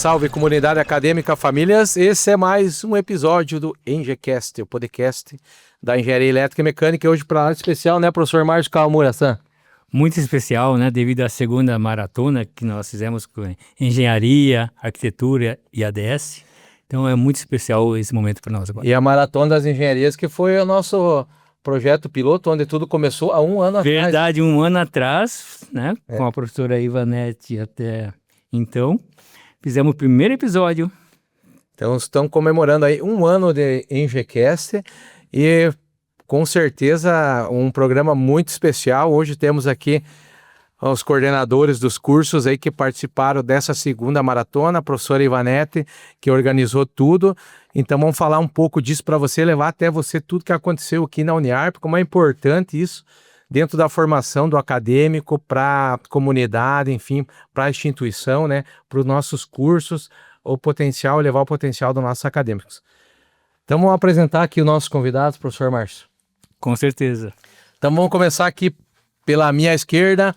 salve comunidade acadêmica, famílias. Esse é mais um episódio do ENGECast, o podcast da Engenharia Elétrica e Mecânica. Hoje para a área especial, né, professor Márcio Kawamura-san? Muito especial, né, devido à segunda maratona que nós fizemos com Engenharia, Arquitetura e ADS. Então é muito especial esse momento para nós agora. E a Maratona das Engenharias, que foi o nosso projeto piloto, onde tudo começou há um ano atrás. Verdade, um ano atrás, né, com a professora Ivanete até então. Fizemos o primeiro episódio. Então estamos comemorando aí um ano de ENGECast e com certeza um programa muito especial. Hoje temos aqui os coordenadores dos cursos aí que participaram dessa segunda maratona, a professora Ivanete, que organizou tudo. Então vamos falar um pouco disso para você, levar até você tudo que aconteceu aqui na Uniarp, como é importante isso dentro da formação do acadêmico para a comunidade, enfim, para a instituição, né, para os nossos cursos, o potencial, levar o potencial dos nossos acadêmicos. Então vamos apresentar aqui os nossos convidados, professor Márcio. Com certeza. Então vamos começar aqui pela minha esquerda,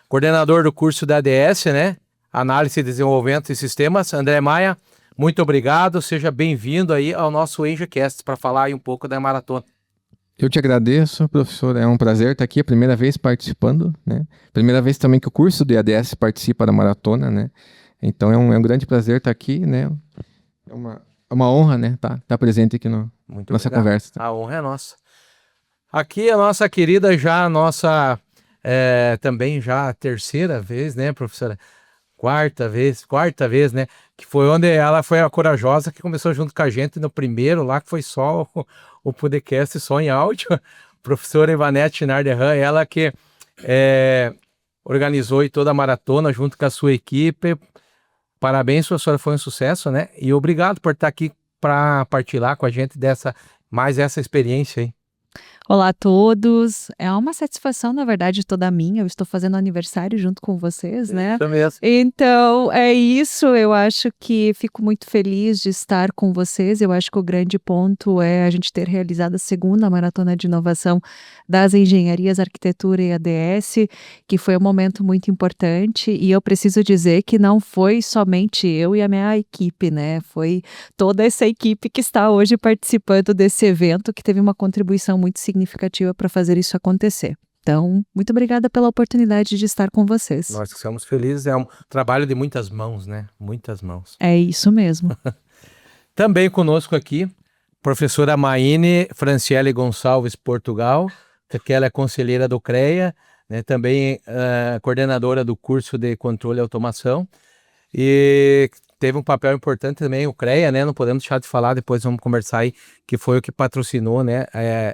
coordenador do curso da ADS, né, Análise, Desenvolvimento de Sistemas, André Maia. Muito obrigado, seja bem-vindo aí ao nosso ENGECast para falar aí um pouco da maratona. Eu te agradeço, professor, é um prazer estar aqui, a primeira vez participando, né? Primeira vez também que o curso de ADS participa da maratona, né? Então é um grande prazer estar aqui, né? É uma honra, né, tá presente aqui na nossa conversa. A honra é nossa. Aqui a nossa querida também já a terceira vez, né, professora? Quarta vez, né? Que foi onde ela foi a corajosa que começou junto com a gente no primeiro lá, que foi só o podcast, só em áudio. Professora Ivanete Narderran, ela que organizou aí toda a maratona junto com a sua equipe. Parabéns, professora, foi um sucesso, né? E obrigado por estar aqui para partilhar com a gente mais essa experiência aí. Olá a todos, é uma satisfação, na verdade, toda minha, eu estou fazendo aniversário junto com vocês, né? Isso mesmo. Então, é isso, eu acho que fico muito feliz de estar com vocês, eu acho que o grande ponto é a gente ter realizado a segunda Maratona de Inovação das Engenharias, Arquitetura e ADS, que foi um momento muito importante, e eu preciso dizer que não foi somente eu e a minha equipe, né? Foi toda essa equipe que está hoje participando desse evento, que teve uma contribuição muito significativa para fazer isso acontecer. Então, muito obrigada pela oportunidade de estar com vocês. Nós que somos felizes, é um trabalho de muitas mãos, né? Muitas mãos. É isso mesmo. Também conosco aqui, professora Maine Franciele Gonçalves Portugal, que ela é conselheira do CREA, né? Também coordenadora do curso de Controle e Automação, e teve um papel importante também o CREA, né? Não podemos deixar de falar, depois vamos conversar aí, que foi o que patrocinou, né,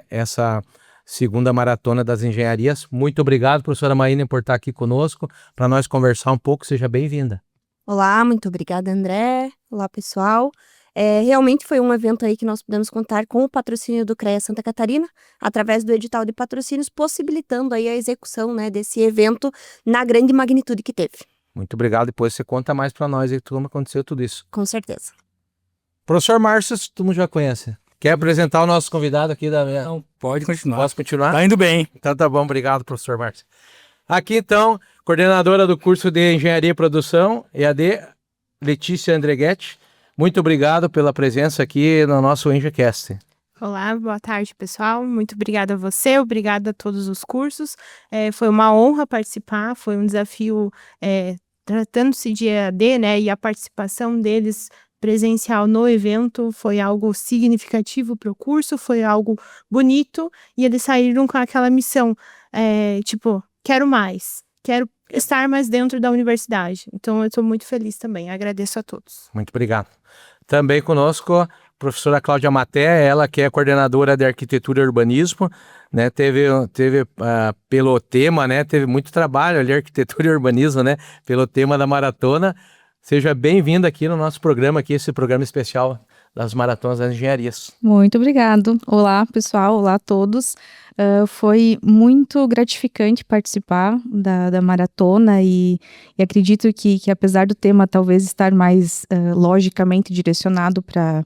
essa segunda maratona das engenharias. Muito obrigado, professora Maína, por estar aqui conosco, para nós conversar um pouco. Seja bem-vinda. Olá, muito obrigada, André. Olá, pessoal. Realmente foi um evento aí que nós pudemos contar com o patrocínio do CREA Santa Catarina, através do edital de patrocínios, possibilitando aí a execução, né, desse evento na grande magnitude que teve. Muito obrigado. Depois você conta mais para nós aí como aconteceu tudo isso. Com certeza. Professor Márcio, todo mundo já conhece. Quer apresentar o nosso convidado aqui da minha... Não, pode continuar. Posso continuar? Tá indo bem. Então tá bom, obrigado, professor Márcio. Aqui então, coordenadora do curso de Engenharia e Produção, EAD, Letícia Andreghetti. Muito obrigado pela presença aqui no nosso ENGECast. Olá, boa tarde, pessoal. Muito obrigada a você, obrigada a todos os cursos. Foi uma honra participar, foi um desafio, tratando-se de EAD, né, e a participação deles presencial no evento foi algo significativo para o curso, foi algo bonito, e eles saíram com aquela missão, quero mais, quero estar mais dentro da universidade. Então, eu estou muito feliz também, agradeço a todos. Muito obrigado. Também conosco a professora Cláudia Maté, ela que é coordenadora de Arquitetura e Urbanismo, né, teve pelo tema, né, teve muito trabalho ali, Arquitetura e Urbanismo, né, pelo tema da maratona. Seja bem-vinda aqui no nosso programa, esse programa especial das Maratonas das Engenharias. Muito obrigado. Olá, pessoal. Olá a todos. Foi muito gratificante participar da maratona e acredito que apesar do tema talvez estar mais logicamente direcionado para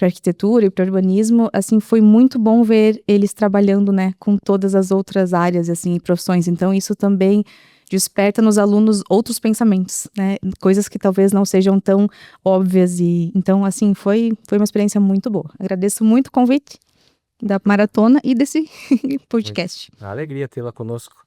arquitetura e para urbanismo, assim, foi muito bom ver eles trabalhando, né, com todas as outras áreas, assim, e profissões. Então, isso também desperta nos alunos outros pensamentos, né? Coisas que talvez não sejam tão óbvias. E então, assim, foi uma experiência muito boa. Agradeço muito o convite da maratona e desse podcast. Uma alegria tê-la conosco.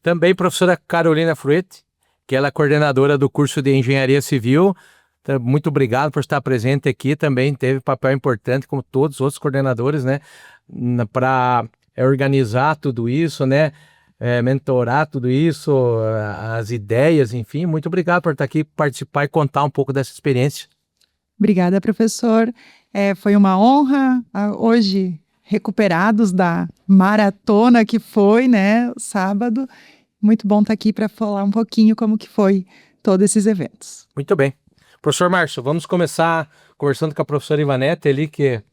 Também professora Carolina Fruetti, que ela é coordenadora do curso de Engenharia Civil. Então, muito obrigado por estar presente aqui. Também teve papel importante, como todos os outros coordenadores, né, para organizar tudo isso, né, mentorar tudo isso, as ideias, enfim. Muito obrigado por estar aqui, participar e contar um pouco dessa experiência. Obrigada, professor. Foi uma honra hoje recuperados da maratona que foi, né, sábado. Muito bom estar aqui para falar um pouquinho como que foi todos esses eventos. Muito bem. Professor Márcio, vamos começar conversando com a professora Ivanete ali, que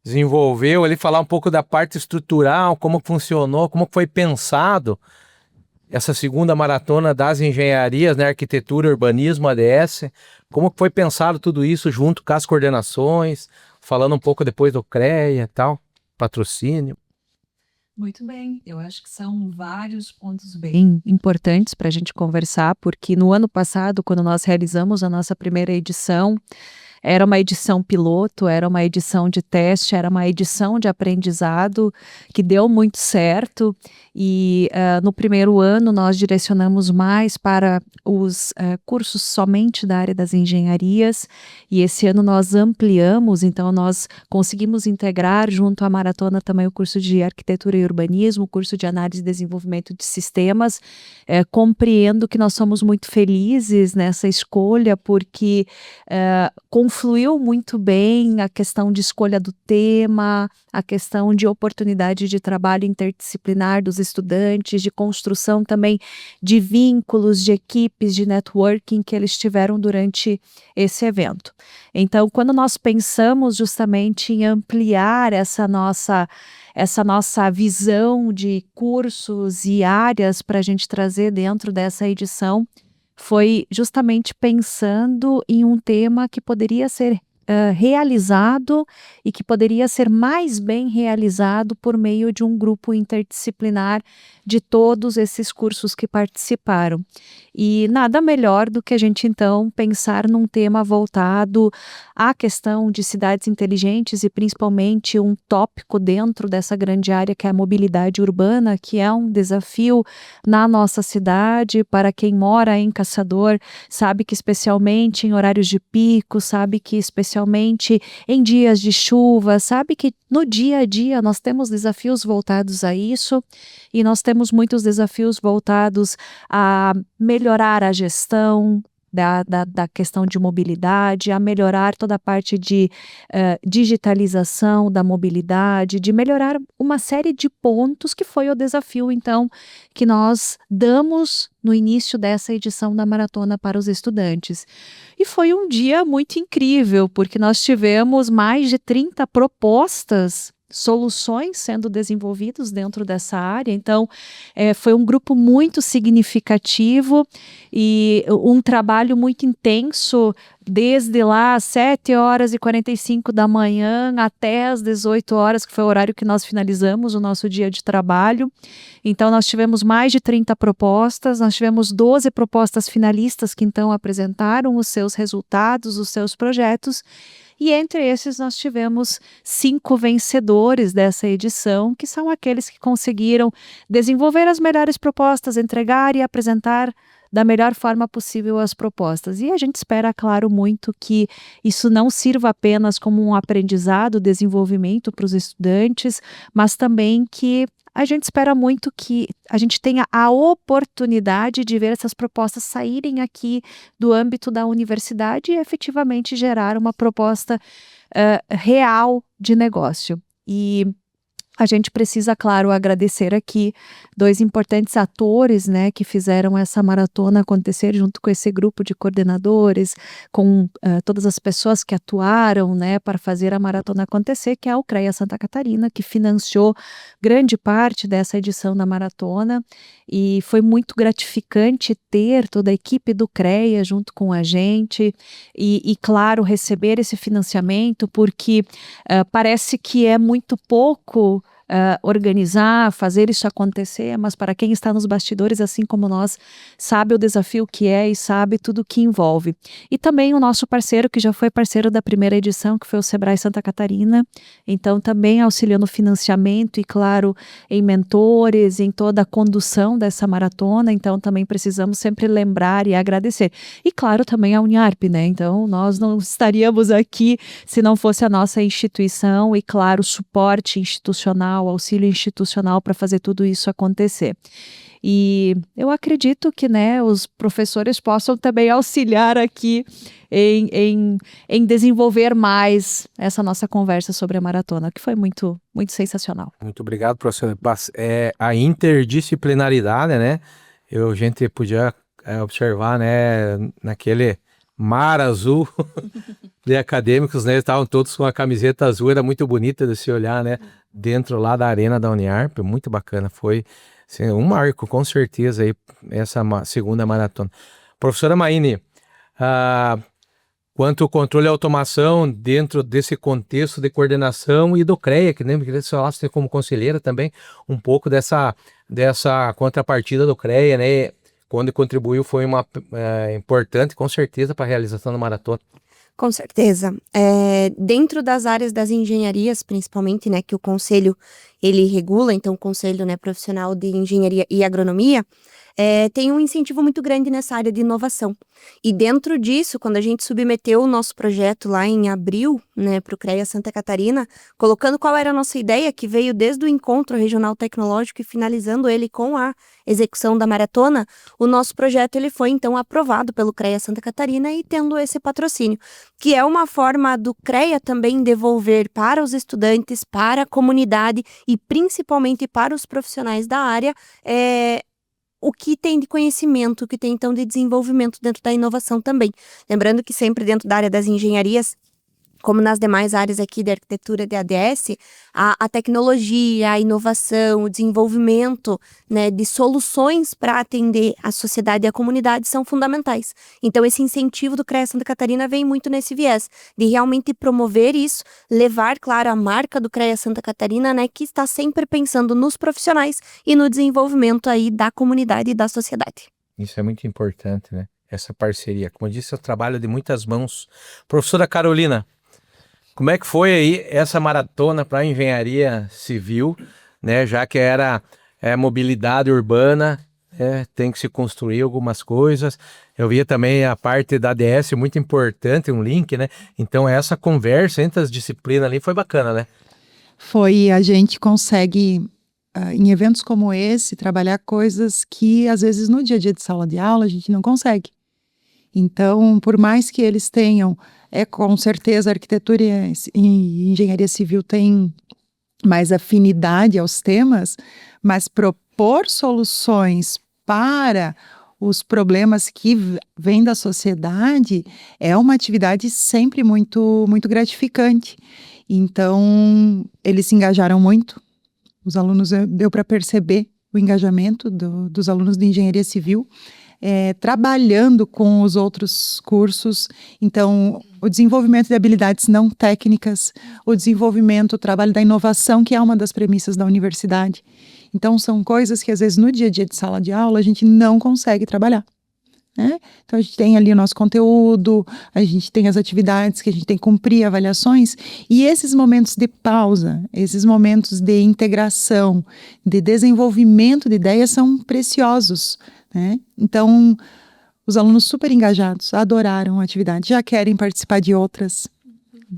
desenvolveu ali, falar um pouco da parte estrutural, como funcionou, como foi pensado essa segunda maratona das engenharias, né, arquitetura, urbanismo, ADS, como foi pensado tudo isso junto com as coordenações, falando um pouco depois do CREA e tal, patrocínio. Muito bem, eu acho que são vários pontos bem importantes para a gente conversar, porque no ano passado, quando nós realizamos a nossa primeira edição, era uma edição piloto, era uma edição de teste, era uma edição de aprendizado que deu muito certo e no primeiro ano nós direcionamos mais para os cursos somente da área das engenharias e esse ano nós ampliamos, então nós conseguimos integrar junto à maratona também o curso de arquitetura e urbanismo, o curso de análise e desenvolvimento de sistemas. Compreendo que nós somos muito felizes nessa escolha porque confluiu muito bem a questão de escolha do tema, a questão de oportunidade de trabalho interdisciplinar dos estudantes, de construção também de vínculos, de equipes, de networking que eles tiveram durante esse evento. Então, quando nós pensamos justamente em ampliar essa nossa visão de cursos e áreas para a gente trazer dentro dessa edição, foi justamente pensando em um tema que poderia ser realizado e que poderia ser mais bem realizado por meio de um grupo interdisciplinar de todos esses cursos que participaram. E nada melhor do que a gente, então, pensar num tema voltado à questão de cidades inteligentes e principalmente um tópico dentro dessa grande área que é a mobilidade urbana, que é um desafio na nossa cidade. Para quem mora em Caçador, sabe que especialmente em horários de pico, sabe que especialmente em dias de chuva, sabe que no dia a dia nós temos desafios voltados a isso e nós temos muitos desafios voltados a melhorar a gestão da questão de mobilidade, a melhorar toda a parte de digitalização da mobilidade, de melhorar uma série de pontos que foi o desafio, então, que nós damos no início dessa edição da maratona para os estudantes. E foi um dia muito incrível, porque nós tivemos mais de 30 propostas, soluções sendo desenvolvidas dentro dessa área, então foi um grupo muito significativo e um trabalho muito intenso, desde lá às 7h45 da manhã até às 18 horas, que foi o horário que nós finalizamos o nosso dia de trabalho. Então nós tivemos mais de 30 propostas, nós tivemos 12 propostas finalistas que então apresentaram os seus resultados, os seus projetos. E entre esses nós tivemos 5 vencedores dessa edição, que são aqueles que conseguiram desenvolver as melhores propostas, entregar e apresentar da melhor forma possível as propostas. E a gente espera, claro, muito que isso não sirva apenas como um aprendizado, desenvolvimento para os estudantes, mas também que a gente espera muito que a gente tenha a oportunidade de ver essas propostas saírem aqui do âmbito da universidade e efetivamente gerar uma proposta real de negócio. E a gente precisa, claro, agradecer aqui 2 importantes atores, né, que fizeram essa maratona acontecer junto com esse grupo de coordenadores, com todas as pessoas que atuaram, né, para fazer a maratona acontecer, que é o CREA Santa Catarina, que financiou grande parte dessa edição da maratona, e foi muito gratificante ter toda a equipe do CREA junto com a gente, e claro, receber esse financiamento, porque parece que é muito pouco organizar, fazer isso acontecer, mas para quem está nos bastidores, assim como nós, sabe o desafio que é e sabe tudo que envolve. E também o nosso parceiro, que já foi parceiro da primeira edição, que foi o Sebrae Santa Catarina, então também auxiliou no financiamento e, claro, em mentores, em toda a condução dessa maratona, então também precisamos sempre lembrar e agradecer. E, claro, também a Uniarp, né? Então, nós não estaríamos aqui se não fosse a nossa instituição e, claro, suporte institucional, auxílio institucional para fazer tudo isso acontecer. E eu acredito que, né, os professores possam também auxiliar aqui em desenvolver mais essa nossa conversa sobre a maratona, que foi muito, muito sensacional. Muito obrigado, professor. A interdisciplinaridade, né? A gente podia observar, né, naquele mar azul de acadêmicos, né? Eles estavam todos com a camiseta azul, era muito bonita de se olhar, né? Dentro lá da arena da Uniarp, muito bacana. Foi assim, um marco, com certeza, aí, essa segunda maratona. Professora Maíne, quanto ao controle e automação dentro desse contexto de coordenação e do CREA, que nem você falasse como conselheira também, um pouco dessa contrapartida do CREA, né? Quando contribuiu foi importante, com certeza, para a realização da maratona. Com certeza. Dentro das áreas das engenharias, principalmente, né, que o conselho ele regula, então o conselho, né, profissional de engenharia e agronomia, tem um incentivo muito grande nessa área de inovação. E dentro disso, quando a gente submeteu o nosso projeto lá em abril, né, para o CREA Santa Catarina, colocando qual era a nossa ideia, que veio desde o encontro regional tecnológico e finalizando ele com a execução da maratona, o nosso projeto ele foi então aprovado pelo CREA Santa Catarina e tendo esse patrocínio, que é uma forma do CREA também devolver para os estudantes, para a comunidade e principalmente para os profissionais da área, o que tem de conhecimento, o que tem então de desenvolvimento dentro da inovação também. Lembrando que sempre dentro da área das engenharias, como nas demais áreas aqui de arquitetura de ADS, a tecnologia, a inovação, o desenvolvimento, né, de soluções para atender a sociedade e a comunidade são fundamentais. Então, esse incentivo do CREA Santa Catarina vem muito nesse viés, de realmente promover isso, levar, claro, a marca do CREA Santa Catarina, né, que está sempre pensando nos profissionais e no desenvolvimento aí da comunidade e da sociedade. Isso é muito importante, né? Essa parceria. Como eu disse, é um trabalho de muitas mãos. Professora Carolina, como é que foi aí essa maratona para a engenharia civil, né? Já que era mobilidade urbana, tem que se construir algumas coisas. Eu via também a parte da ADS muito importante, um link, né? Então essa conversa entre as disciplinas ali foi bacana, né? Foi, a gente consegue, em eventos como esse, trabalhar coisas que às vezes no dia a dia de sala de aula a gente não consegue. Então, por mais que eles tenham, com certeza a arquitetura e engenharia civil tem mais afinidade aos temas, mas propor soluções para os problemas que vêm da sociedade é uma atividade sempre muito, muito gratificante. Então, eles se engajaram muito, os alunos, deu para perceber o engajamento dos alunos de engenharia civil, trabalhando com os outros cursos. Então, o desenvolvimento de habilidades não técnicas, o desenvolvimento, o trabalho da inovação, que é uma das premissas da universidade. Então, são coisas que, às vezes, no dia a dia de sala de aula, a gente não consegue trabalhar, né? Então, a gente tem ali o nosso conteúdo, a gente tem as atividades que a gente tem que cumprir, avaliações, e esses momentos de pausa, esses momentos de integração, de desenvolvimento de ideias são preciosos, né? Então, os alunos super engajados, adoraram a atividade, já querem participar de outras,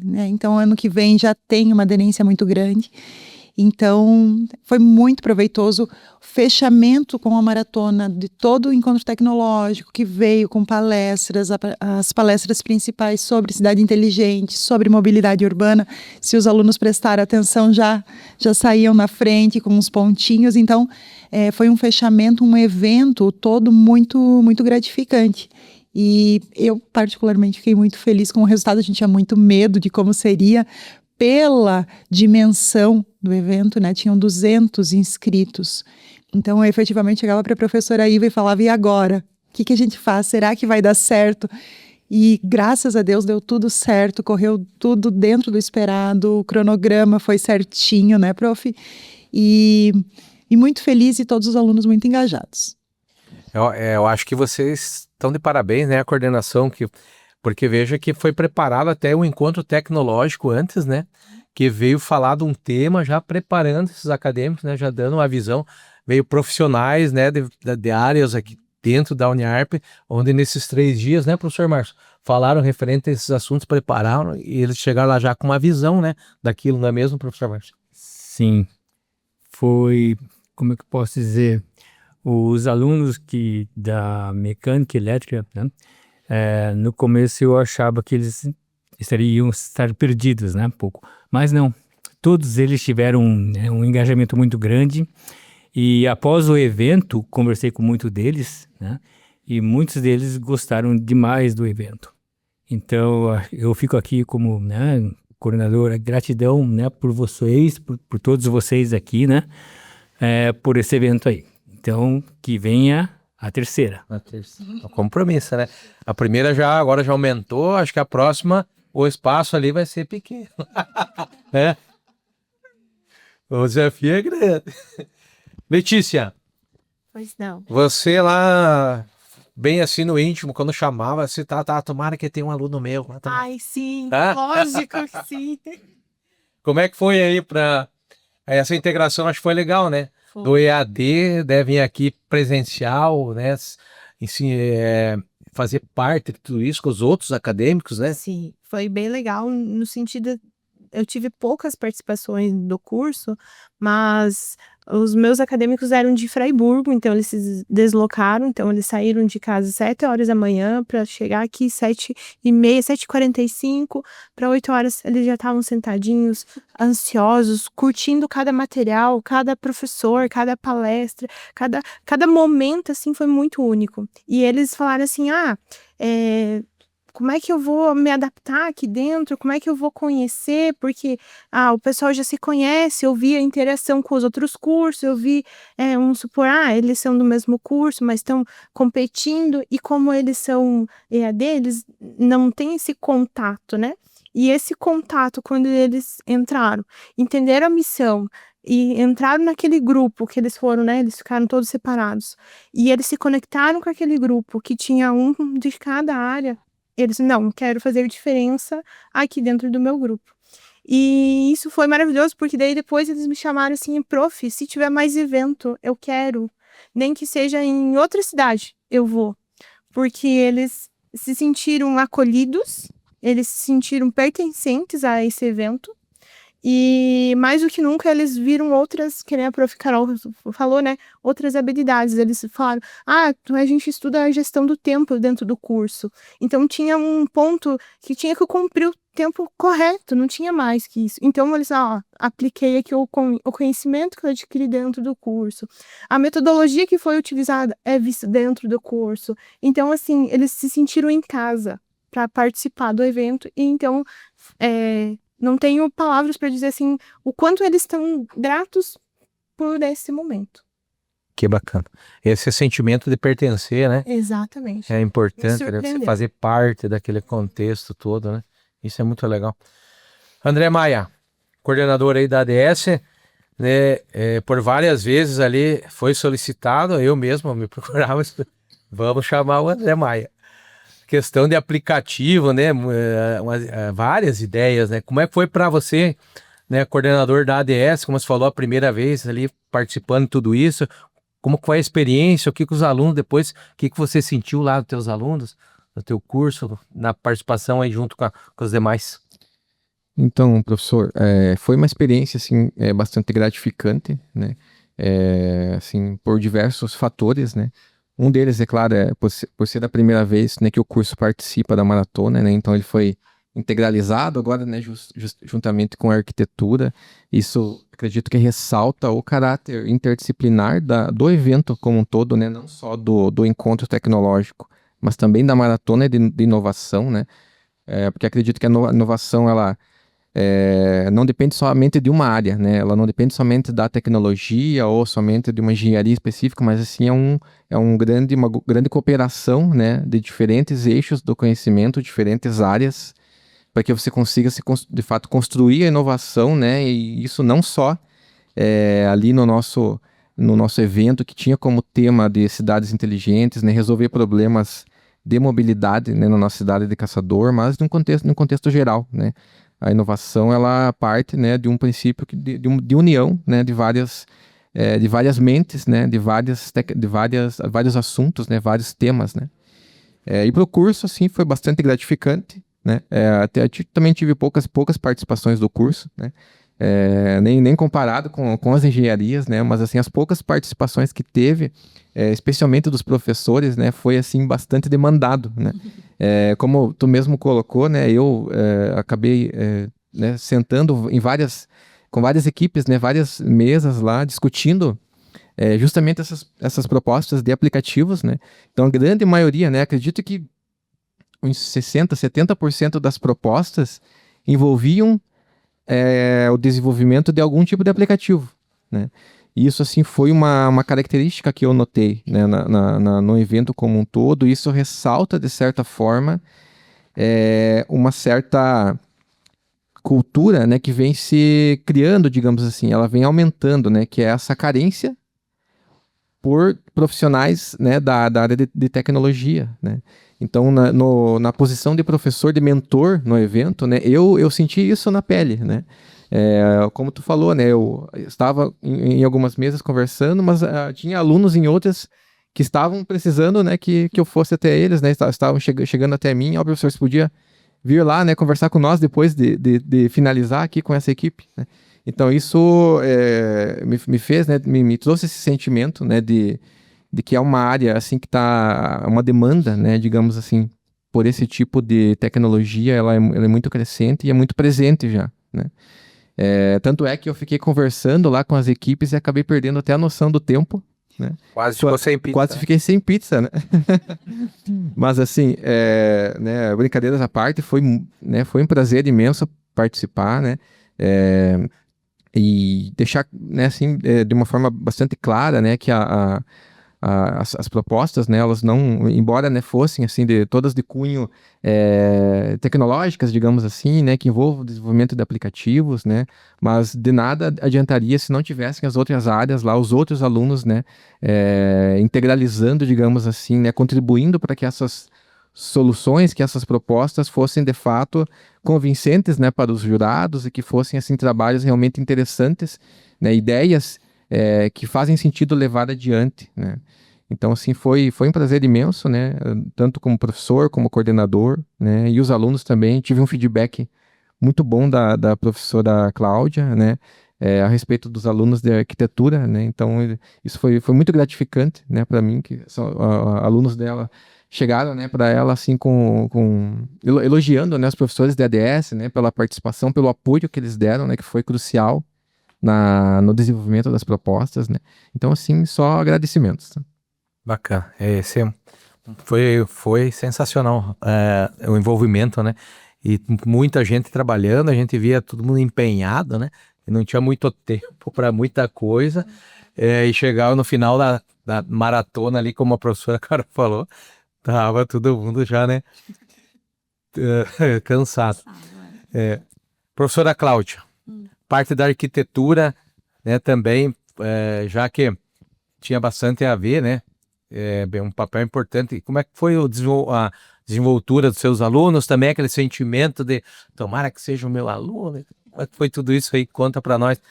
né? Então, ano que vem já tem uma aderência muito grande. Então, foi muito proveitoso o fechamento com a maratona de todo o encontro tecnológico que veio com palestras, as palestras principais sobre cidade inteligente, sobre mobilidade urbana. Se os alunos prestaram atenção, já saíam na frente com uns pontinhos. Então, foi um fechamento, um evento todo muito, muito gratificante. E eu, particularmente, fiquei muito feliz com o resultado. A gente tinha muito medo de como seria, pela dimensão do evento, né? Tinham 200 inscritos. Então, eu efetivamente chegava para a professora Iva e falava, e agora? O que a gente faz? Será que vai dar certo? E graças a Deus deu tudo certo, correu tudo dentro do esperado, o cronograma foi certinho, né, prof? e muito feliz e todos os alunos muito engajados. Eu acho que vocês estão de parabéns, né? A coordenação, porque veja que foi preparado até um encontro tecnológico antes, né? Que veio falar de um tema, já preparando esses acadêmicos, né? Já dando uma visão, veio profissionais, né? De áreas aqui dentro da Uniarp, onde nesses 3 dias, né, professor Márcio, falaram referente a esses assuntos, prepararam e eles chegaram lá já com uma visão, né? Daquilo, não é mesmo, professor Márcio? Sim, foi, como é que eu posso dizer, os alunos da mecânica e elétrica, né, no começo eu achava que eles iam estar perdidos, né, um pouco, mas não, todos eles tiveram um engajamento muito grande e após o evento conversei com muitos deles, né, e muitos deles gostaram demais do evento. Então eu fico aqui como, né, coordenador, gratidão, né, por vocês, por todos vocês aqui, né, por esse evento aí. Então, que venha a terceira. Um compromisso, né? A primeira agora já aumentou, acho que a próxima, o espaço ali vai ser pequeno. Né? O desafio é grande. Letícia, Pois não. você lá, bem assim no íntimo, quando chamava, você tomara que tenha um aluno meu. Ai, sim, Ah? lógico que sim. Como é que foi aí para essa integração? Acho que foi legal, né? Do EAD, devem aqui presencial, né? Fazer parte de tudo isso com os outros acadêmicos, né? Sim, foi bem legal no sentido, eu tive poucas participações do curso, mas os meus acadêmicos eram de Fraiburgo, então eles se deslocaram, então eles saíram de casa às 7 horas da manhã para chegar aqui 7h30, 7h45, para 8 horas eles já estavam sentadinhos, ansiosos, curtindo cada material, cada professor, cada palestra, cada momento, assim, foi muito único. E eles falaram assim, como é que eu vou me adaptar aqui dentro? Como é que eu vou conhecer? Porque o pessoal já se conhece, eu vi a interação com os outros cursos, eu vi, vamos supor, eles são do mesmo curso, mas estão competindo, e como eles são EAD, eles não têm esse contato, né? E esse contato, quando eles entenderam a missão, e entraram naquele grupo que eles foram, né? Eles ficaram todos separados. E eles se conectaram com aquele grupo que tinha um de cada área. Eles, não, quero fazer diferença aqui dentro do meu grupo. E isso foi maravilhoso, porque daí depois eles me chamaram assim, prof, se tiver mais evento, eu quero. Nem que seja em outra cidade, eu vou. Porque eles se sentiram acolhidos, eles se sentiram pertencentes a esse evento. E mais do que nunca eles viram outras, que nem a prof. Carol falou, né? Outras habilidades. Eles falaram, a gente estuda a gestão do tempo dentro do curso. Então tinha um ponto que tinha que cumprir o tempo correto, não tinha mais que isso. Então eles, apliquei aqui o conhecimento que eu adquiri dentro do curso. A metodologia que foi utilizada é vista dentro do curso. Então, assim, eles se sentiram em casa para participar do evento. E então, não tenho palavras para dizer assim o quanto eles estão gratos por esse momento. Que bacana. Esse sentimento de pertencer, né? Exatamente. É importante, Me né? Você surpreendeu. fazer parte daquele contexto todo, né? Isso é muito legal. André Maia, coordenador aí da ADS, né? Por várias vezes ali foi solicitado, eu mesmo me procurava, vamos chamar o André Maia. Questão de aplicativo, né? Várias ideias, né? Como é que foi para você, né, coordenador da ADS, como você falou, a primeira vez ali participando de tudo isso? Como foi a experiência? O que os alunos depois, o que você sentiu lá dos teus alunos, no teu curso, na participação aí junto com os demais? Então, professor, foi uma experiência assim, bastante gratificante, né? Assim, por diversos fatores, né? Um deles, é claro, por ser a primeira vez, né, que o curso participa da maratona, né? Então ele foi integralizado agora, né, juntamente com a arquitetura. Isso, acredito que ressalta o caráter interdisciplinar do evento como um todo, né? Não só do encontro tecnológico, mas também da maratona de inovação, né? Porque acredito que a inovação, ela não depende somente de uma área, né? Ela não depende somente da tecnologia ou somente de uma engenharia específica, mas assim uma grande cooperação, né, de diferentes eixos do conhecimento, diferentes áreas, para que você consiga de fato construir a inovação, né? E isso não só ali no nosso evento, que tinha como tema de cidades inteligentes, né, resolver problemas de mobilidade, né, na nossa cidade de Caçador, mas num contexto geral, né. A inovação, ela parte, né, de um princípio de união, né, de várias mentes, né, de vários assuntos, né, vários temas, né. E para o curso, assim, foi bastante gratificante, né. Também tive poucas participações do curso, né. Nem comparado com as engenharias, né, mas assim, as poucas participações que teve, especialmente dos professores, né, foi assim, bastante demandado, né. Como tu mesmo colocou, né, eu acabei né, sentando com várias equipes, né, várias mesas lá, discutindo justamente essas propostas de aplicativos, né. Então, a grande maioria, né, acredito que uns 60%, 70% das propostas envolviam o desenvolvimento de algum tipo de aplicativo, né? E isso, assim, foi uma característica que eu notei, né, no evento como um todo. Isso ressalta, de certa forma, uma certa cultura, né, que vem se criando, digamos assim, ela vem aumentando, né, que é essa carência por profissionais, né, da área de tecnologia, né. Então, na posição de professor, de mentor no evento, né, eu senti isso na pele, né. Como tu falou, né, eu estava em algumas mesas conversando, mas tinha alunos em outras que estavam precisando, né, que eu fosse até eles, né, estavam chegando até mim. Ó, professor, você podia vir lá, né, conversar com nós depois de finalizar aqui com essa equipe, né. Então, isso me fez, né, me trouxe esse sentimento, né, de que é uma área, assim, que está uma demanda, né, digamos assim, por esse tipo de tecnologia. Ela é muito crescente e é muito presente já, né. Tanto é que eu fiquei conversando lá com as equipes e acabei perdendo até a noção do tempo, né. Quase ficou sem pizza. Quase fiquei sem pizza, né. Mas assim, né, brincadeiras à parte, foi um prazer imenso participar, né, e deixar, né, assim, de uma forma bastante clara, né, que as propostas, né, elas não, embora, né, fossem assim todas de cunho tecnológicas, digamos assim, né, que envolvam o desenvolvimento de aplicativos, né, mas de nada adiantaria se não tivessem as outras áreas lá, os outros alunos, né, integralizando, digamos assim, né, contribuindo para que essas soluções, que essas propostas fossem de fato convincentes, né, para os jurados, e que fossem assim trabalhos realmente interessantes, né, ideias que fazem sentido levar adiante, né. Então, assim, foi um prazer imenso, né, tanto como professor, como coordenador, né, e os alunos também. Tive um feedback muito bom da professora Cláudia, né, a respeito dos alunos de arquitetura, né. Então, isso foi muito gratificante, né, para mim, que alunos dela chegaram, né, para ela, assim, elogiando, né, os professores da ADS, né, pela participação, pelo apoio que eles deram, né, que foi crucial no desenvolvimento das propostas, né. Então, assim, só agradecimentos. Bacana. Esse foi sensacional, o envolvimento, né? E muita gente trabalhando, a gente via todo mundo empenhado, né? E não tinha muito tempo para muita coisa. E chegava no final da maratona ali, como a professora Carol falou, tava todo mundo já, né? Cansado. Professora Cláudia, parte da arquitetura, né, também, já que tinha bastante a ver, né? Um papel importante. Como é que foi a desenvoltura dos seus alunos? Também aquele sentimento de tomara que seja o meu aluno. Como é que foi tudo isso aí? Conta para nós.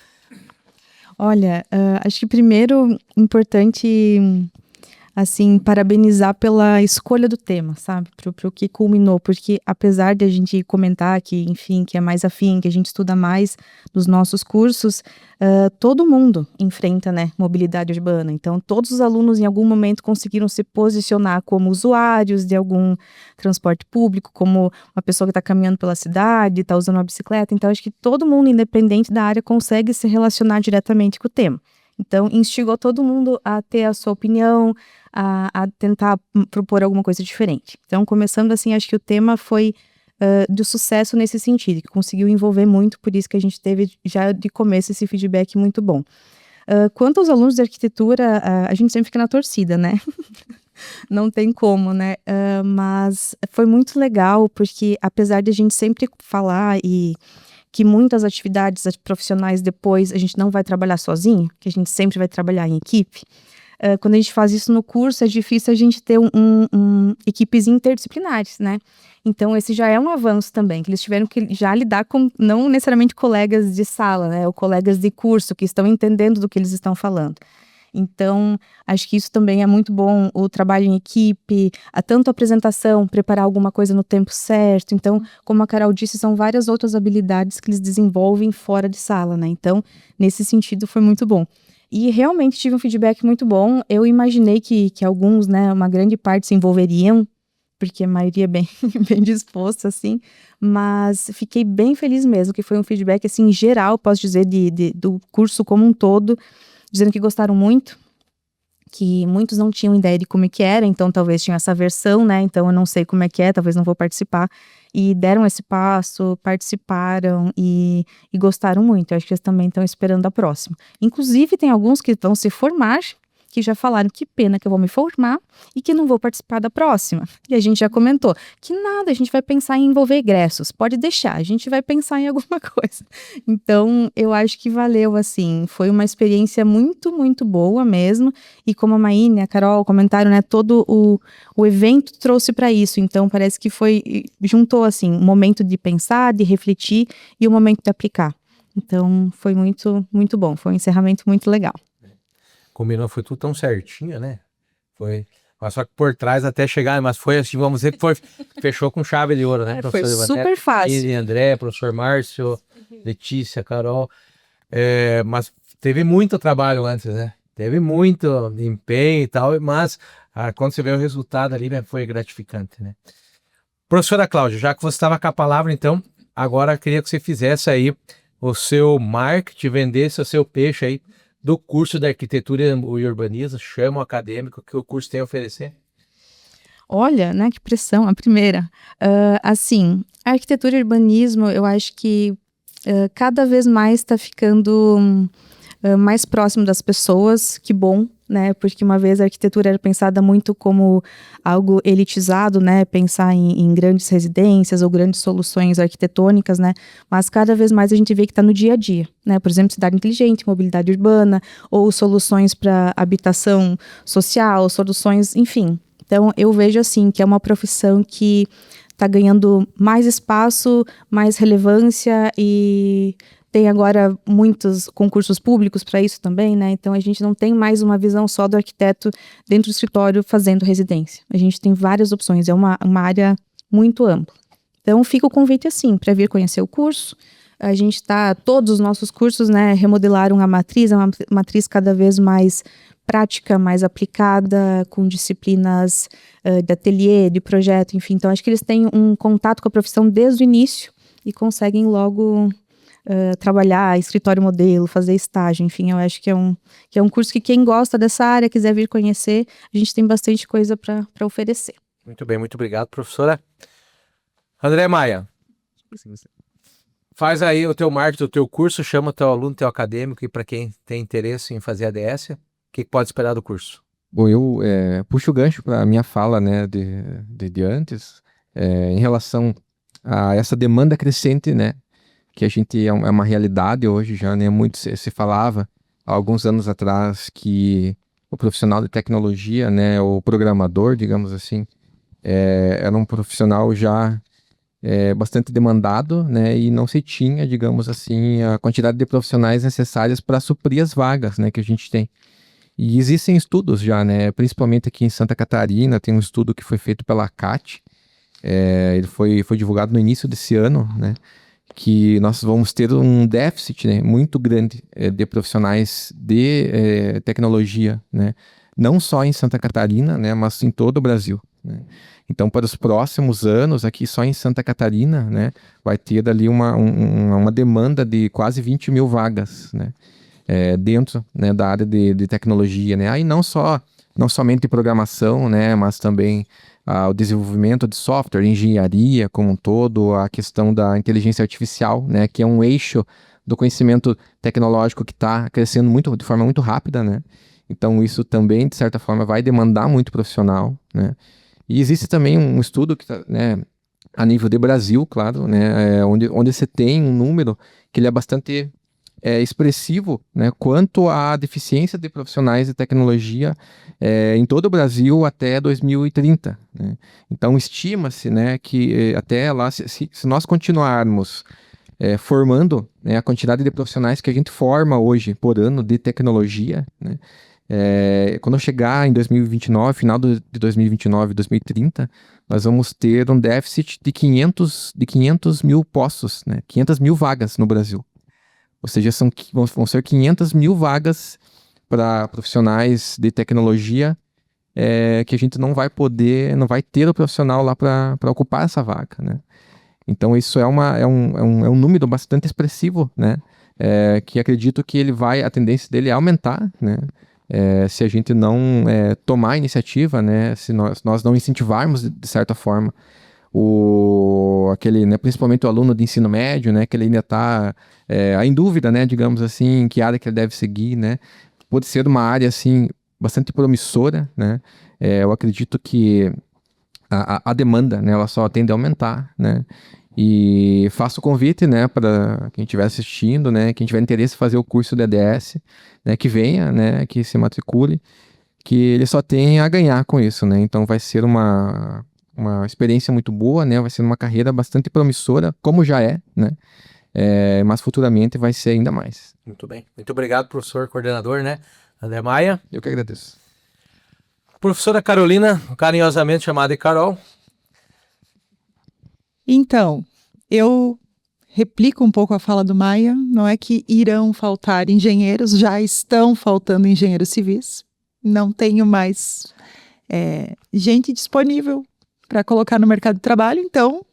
Olha, acho que primeiro importante, assim, parabenizar pela escolha do tema, sabe? Pro que culminou, porque apesar de a gente comentar que, enfim, que é mais afim, que a gente estuda mais nos nossos cursos, todo mundo enfrenta, né, mobilidade urbana. Então, todos os alunos em algum momento conseguiram se posicionar como usuários de algum transporte público, como uma pessoa que está caminhando pela cidade, está usando uma bicicleta. Então, acho que todo mundo, independente da área, consegue se relacionar diretamente com o tema. Então, instigou todo mundo a ter a sua opinião, a tentar propor alguma coisa diferente. Então, começando assim, acho que o tema foi de sucesso nesse sentido, que conseguiu envolver muito, por isso que a gente teve já de começo esse feedback muito bom. Quanto aos alunos de arquitetura, a gente sempre fica na torcida, né? Não tem como, né? Mas foi muito legal, porque apesar de a gente sempre falar e que muitas atividades profissionais depois a gente não vai trabalhar sozinho, que a gente sempre vai trabalhar em equipe. Quando a gente faz isso no curso, é difícil a gente ter equipes interdisciplinares, né? Então, esse já é um avanço também, que eles tiveram que já lidar com, não necessariamente colegas de sala, né? Ou colegas de curso que estão entendendo do que eles estão falando. Então, acho que isso também é muito bom, o trabalho em equipe, tanto a apresentação, preparar alguma coisa no tempo certo. Então, como a Carol disse, são várias outras habilidades que eles desenvolvem fora de sala, né? Então, nesse sentido, foi muito bom. E realmente tive um feedback muito bom. Eu imaginei que alguns, né, uma grande parte se envolveriam, porque a maioria é bem, bem disposta, assim. Mas fiquei bem feliz mesmo, que foi um feedback, assim, geral, posso dizer, do curso como um todo, dizendo que gostaram muito, que muitos não tinham ideia de como é que era, então talvez tinham essa versão, né, então eu não sei como é que é, talvez não vou participar, e deram esse passo, participaram e gostaram muito. Eu acho que eles também estão esperando a próxima. Inclusive tem alguns que vão se formar, que já falaram que pena que eu vou me formar e que não vou participar da próxima. E a gente já comentou que nada, a gente vai pensar em envolver egressos, pode deixar, a gente vai pensar em alguma coisa. Então, eu acho que valeu, assim, foi uma experiência muito, muito boa mesmo, e como a Maíne, a Carol comentaram, né, todo o evento trouxe para isso, então parece que juntou, assim, um momento de pensar, de refletir e o momento de aplicar. Então, foi muito, muito bom, foi um encerramento muito legal. Combinou, foi tudo tão certinho, né? Foi. Mas só que por trás até chegar, mas foi assim, vamos dizer que fechou com chave de ouro, né? Foi Professor super fácil. e André, professor Márcio, Letícia, Carol. Mas teve muito trabalho antes, né? Teve muito empenho e tal, mas quando você vê o resultado ali, né, foi gratificante, né? Professora Cláudia, já que você estava com a palavra, então, agora eu queria que você fizesse aí o seu marketing, vendesse o seu peixe aí do curso de Arquitetura e Urbanismo, chama o acadêmico que o curso tem a oferecer. Olha, né, que pressão, a primeira. Assim, a arquitetura e urbanismo, eu acho que cada vez mais está ficando mais próximo das pessoas, que bom, né, porque uma vez a arquitetura era pensada muito como algo elitizado, né, pensar em grandes residências ou grandes soluções arquitetônicas, né, mas cada vez mais a gente vê que está no dia a dia, né, por exemplo, cidade inteligente, mobilidade urbana, ou soluções para habitação social, soluções, enfim. Então, eu vejo assim, que é uma profissão que está ganhando mais espaço, mais relevância e tem agora muitos concursos públicos para isso também, né? Então, a gente não tem mais uma visão só do arquiteto dentro do escritório fazendo residência. A gente tem várias opções, é uma área muito ampla. Então, fica o convite assim, para vir conhecer o curso. A gente todos os nossos cursos, né, remodelaram a matriz, é uma matriz cada vez mais prática, mais aplicada, com disciplinas de ateliê, de projeto, enfim. Então, acho que eles têm um contato com a profissão desde o início e conseguem logo trabalhar, escritório modelo, fazer estágio, enfim, eu acho que é um curso que quem gosta dessa área, quiser vir conhecer, a gente tem bastante coisa para oferecer. Muito bem, muito obrigado, professora. André Maia, faz aí o teu marketing, o teu curso, chama o teu aluno, teu acadêmico, e para quem tem interesse em fazer ADS, o que pode esperar do curso? Bom, eu puxo o gancho para a minha fala, né, de antes, em relação a essa demanda crescente, né, que a gente é uma realidade hoje já, né, muito se falava há alguns anos atrás que o profissional de tecnologia, né, o programador, digamos assim, era um profissional já bastante demandado, né, e não se tinha, digamos assim, a quantidade de profissionais necessárias para suprir as vagas, né, que a gente tem. E existem estudos já, né, principalmente aqui em Santa Catarina, tem um estudo que foi feito pela CAT, ele foi divulgado no início desse ano, né, que nós vamos ter um déficit, né, muito grande de profissionais de tecnologia, né, não só em Santa Catarina, né, mas em todo o Brasil, né. Então, para os próximos anos, aqui só em Santa Catarina, né, vai ter ali uma demanda de quase 20 mil vagas, né, dentro, né, da área de tecnologia, né. Aí não somente programação, né, mas também o desenvolvimento de software, engenharia como um todo, a questão da inteligência artificial, né, que é um eixo do conhecimento tecnológico que está crescendo de forma muito rápida, né. Então, isso também, de certa forma, vai demandar muito profissional, né. E existe também um estudo que a nível de Brasil, claro, né, onde você tem um número que ele é bastante expressivo, né, quanto à deficiência de profissionais de tecnologia em todo o Brasil até 2030. Né? Então, estima-se, né, que até lá, se nós continuarmos formando, né, a quantidade de profissionais que a gente forma hoje por ano de tecnologia, né, quando chegar em 2029, final de 2029, 2030, nós vamos ter um déficit de 500 mil postos, né, 500 mil vagas no Brasil. Ou seja, vão ser 500 mil vagas para profissionais de tecnologia que a gente não vai ter o profissional lá para ocupar essa vaga, né? Então isso é um número bastante expressivo, né? Que acredito que a tendência dele é aumentar, né? Se a gente não tomar a iniciativa, né? Se nós não incentivarmos de certa forma né, principalmente o aluno de ensino médio, né, que ele ainda está em dúvida, né, digamos assim, em que área que ele deve seguir, né, pode ser uma área assim bastante promissora, né, eu acredito que a demanda, né, ela só tende a aumentar, né, e faço o convite, né, para quem estiver assistindo, né, quem tiver interesse em fazer o curso de ADS, né, que venha, né, que se matricule, que ele só tem a ganhar com isso, né, então vai ser uma experiência muito boa, né? Vai ser uma carreira bastante promissora, como já né? Mas futuramente vai ser ainda mais. Muito bem. Muito obrigado, professor coordenador, né? André Maia. Eu que agradeço. Professora Carolina, carinhosamente chamada de Carol. Então, eu replico um pouco a fala do Maia. Não é que irão faltar engenheiros, já estão faltando engenheiros civis. Não tenho mais gente disponível para colocar no mercado de trabalho, então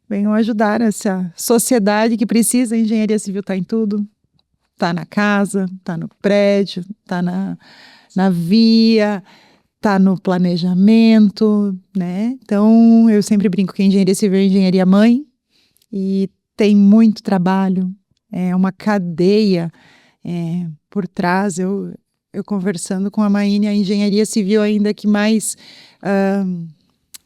venham ajudar essa sociedade que precisa. A engenharia civil está em tudo, está na casa, está no prédio, está na via, está no planejamento, né? Então eu sempre brinco que a engenharia civil é a engenharia mãe e tem muito trabalho, é uma cadeia por trás. Eu conversando com a Maíne, a engenharia civil ainda que mais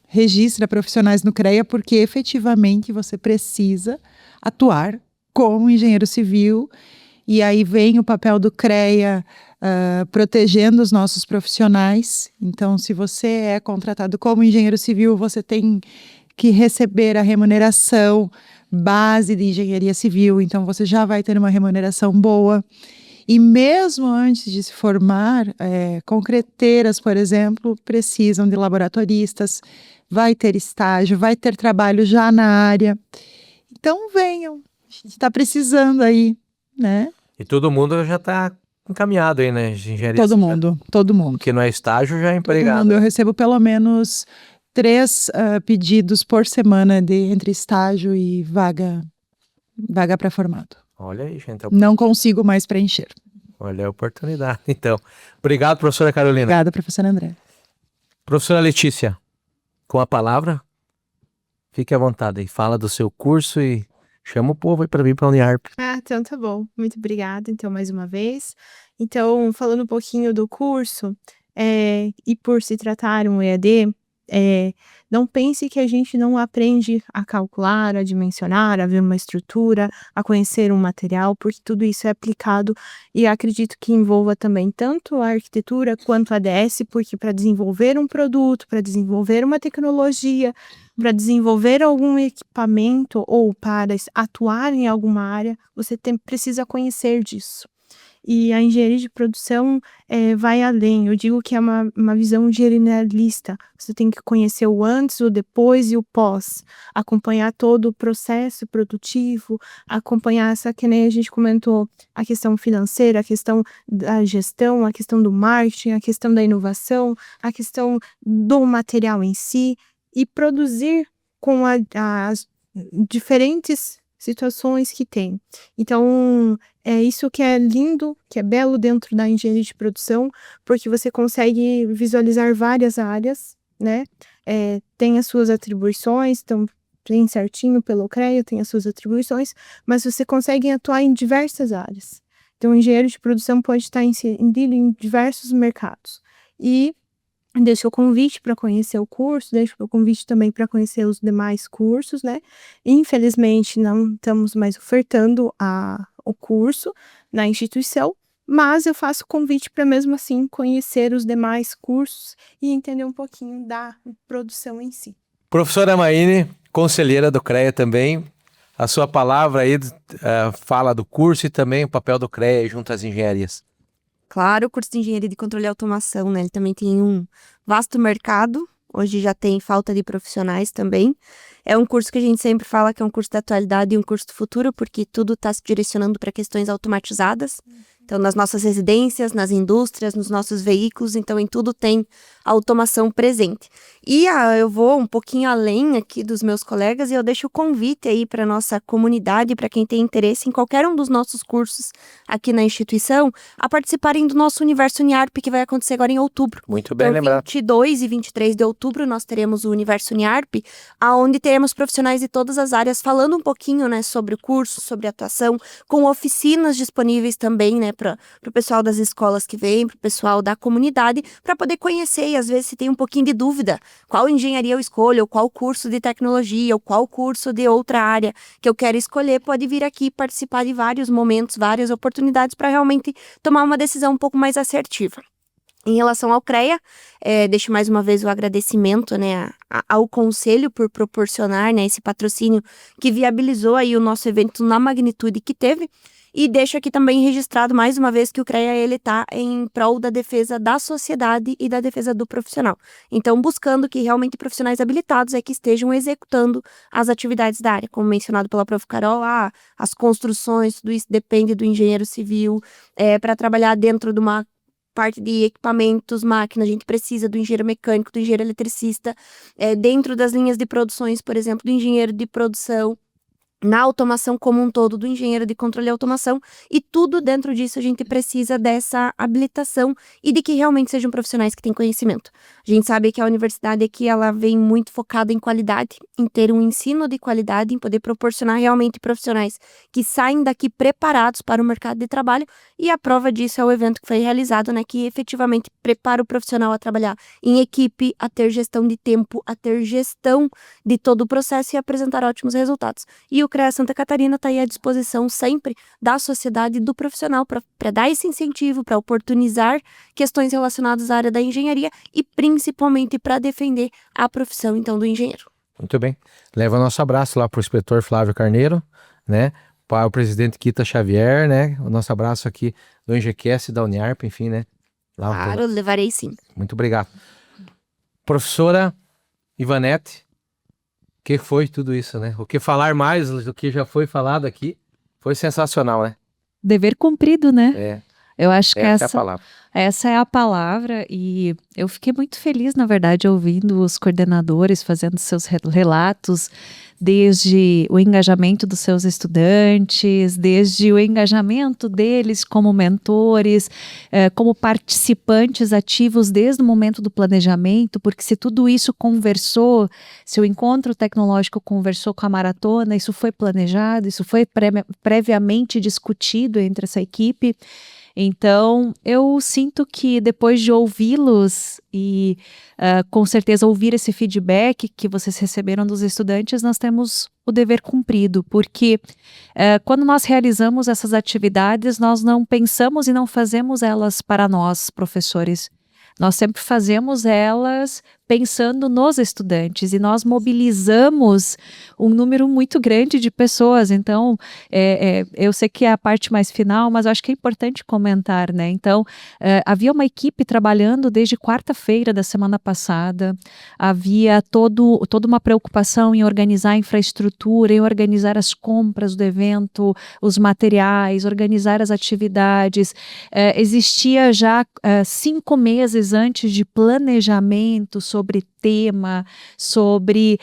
registra profissionais no CREA, porque efetivamente você precisa atuar como engenheiro civil, e aí vem o papel do CREA protegendo os nossos profissionais. Então, se você é contratado como engenheiro civil, você tem que receber a remuneração base de engenharia civil, então você já vai ter uma remuneração boa. E mesmo antes de se formar, concreteiras, por exemplo, precisam de laboratoristas, vai ter estágio, vai ter trabalho já na área. Então venham, a gente está precisando aí, né? E todo mundo já está encaminhado aí, né? Engenharia Todo civil. mundo. Que não é estágio, já é empregado. Todo mundo. Eu recebo pelo menos 3 pedidos por semana entre estágio e vaga para formado. Olha aí, gente. Não consigo mais preencher. Olha a oportunidade, então. Obrigado, professora Carolina. Obrigada, professora André. Professora Letícia, com a palavra, fique à vontade aí. Fala do seu curso e chama o povo aí para vir para a Uniarp. Então tá bom. Muito obrigada, então, mais uma vez. Então, falando um pouquinho do curso, e por se tratar um EAD, não pense que a gente não aprende a calcular, a dimensionar, a ver uma estrutura, a conhecer um material, porque tudo isso é aplicado e acredito que envolva também tanto a arquitetura quanto a ADS, porque para desenvolver um produto, para desenvolver uma tecnologia, para desenvolver algum equipamento ou para atuar em alguma área, você precisa conhecer disso. E a engenharia de produção vai além. Eu digo que é uma visão generalista. Você tem que conhecer o antes, o depois e o pós. Acompanhar todo o processo produtivo, acompanhar essa, que nem a gente comentou, a questão financeira, a questão da gestão, a questão do marketing, a questão da inovação, a questão do material em si, e produzir com as diferentes situações que tem. Então, é isso que é lindo, que é belo dentro da engenharia de produção, porque você consegue visualizar várias áreas, né? Tem as suas atribuições, então tem certinho pelo CREA, tem as suas atribuições, mas você consegue atuar em diversas áreas. Então, o engenheiro de produção pode estar inserido em diversos mercados. E Deixo o convite para conhecer o curso, deixo o convite também para conhecer os demais cursos, né? Infelizmente, não estamos mais ofertando o curso na instituição, mas eu faço convite para mesmo assim conhecer os demais cursos e entender um pouquinho da produção em si. Professora Maíne, conselheira do CREA também, a sua palavra aí fala do curso e também o papel do CREA junto às engenharias. Claro, o curso de Engenharia de Controle e Automação, né? Ele também tem um vasto mercado. Hoje já tem falta de profissionais também. É um curso que a gente sempre fala que é um curso da atualidade e um curso do futuro, porque tudo está se direcionando para questões automatizadas. Então, nas nossas residências, nas indústrias, nos nossos veículos, então em tudo tem automação presente. E eu vou um pouquinho além aqui dos meus colegas e eu deixo o convite aí para nossa comunidade, para quem tem interesse em qualquer um dos nossos cursos aqui na instituição, a participarem do nosso Universo Uniarp, que vai acontecer agora em outubro. Muito bem Então, lembrado. 22 e 23 de outubro nós teremos o Universo Uniarp, onde teremos profissionais de todas as áreas falando um pouquinho, né, sobre o curso, sobre a atuação, com oficinas disponíveis também, né, para o pessoal das escolas que vem, para o pessoal da comunidade, para poder conhecer e às vezes se tem um pouquinho de dúvida, qual engenharia eu escolho, ou qual curso de tecnologia, ou qual curso de outra área que eu quero escolher, pode vir aqui participar de vários momentos, várias oportunidades para realmente tomar uma decisão um pouco mais assertiva. Em relação ao CREA, deixo mais uma vez o agradecimento, né, ao Conselho por proporcionar, né, esse patrocínio que viabilizou aí o nosso evento na magnitude que teve. E deixo aqui também registrado mais uma vez que o CREA ele está em prol da defesa da sociedade e da defesa do profissional. Então, buscando que realmente profissionais habilitados que estejam executando as atividades da área. Como mencionado pela prof. Carol, as construções, tudo isso depende do engenheiro civil. Para trabalhar dentro de uma parte de equipamentos, máquinas, a gente precisa do engenheiro mecânico, do engenheiro eletricista. Dentro das linhas de produções, por exemplo, do engenheiro de produção, na automação como um todo, do engenheiro de controle e automação, e tudo dentro disso a gente precisa dessa habilitação e de que realmente sejam profissionais que têm conhecimento. A gente sabe que a universidade aqui, ela vem muito focada em qualidade, em ter um ensino de qualidade, em poder proporcionar realmente profissionais que saem daqui preparados para o mercado de trabalho, e a prova disso é o evento que foi realizado, né, que efetivamente prepara o profissional a trabalhar em equipe, a ter gestão de tempo, a ter gestão de todo o processo e apresentar ótimos resultados. E o CREA Santa Catarina está aí à disposição sempre da sociedade e do profissional para dar esse incentivo, para oportunizar questões relacionadas à área da engenharia e principalmente para defender a profissão, então, do engenheiro. Muito bem. Leva nosso abraço lá para o inspetor Flávio Carneiro, né? Para o presidente Kita Xavier, né? O nosso abraço aqui do EngQS, da Uniarp, enfim, né? Lá, Claro, levarei sim. Muito obrigado. Professora Ivanete, o que foi tudo isso, né? O que falar mais do que já foi falado aqui foi sensacional, né? Dever cumprido, né? Eu acho que Essa é a palavra. Essa é a palavra, e eu fiquei muito feliz, na verdade, ouvindo os coordenadores fazendo seus relatos, desde o engajamento dos seus estudantes, desde o engajamento deles como mentores, como participantes ativos desde o momento do planejamento, porque se tudo isso conversou, se o encontro tecnológico conversou com a maratona, isso foi planejado, isso foi previamente discutido entre essa equipe. Então, eu sinto que depois de ouvi-los e com certeza ouvir esse feedback que vocês receberam dos estudantes, nós temos o dever cumprido, porque quando nós realizamos essas atividades, nós não pensamos e não fazemos elas para nós, professores. Nós sempre fazemos elas pensando nos estudantes e nós mobilizamos um número muito grande de pessoas. Então, eu sei que é a parte mais final, mas eu acho que é importante comentar, né? Então, havia uma equipe trabalhando desde quarta-feira da semana passada, havia toda uma preocupação em organizar a infraestrutura, em organizar as compras do evento, os materiais, organizar as atividades. Existia já 5 meses antes de planejamento sobre tema, sobre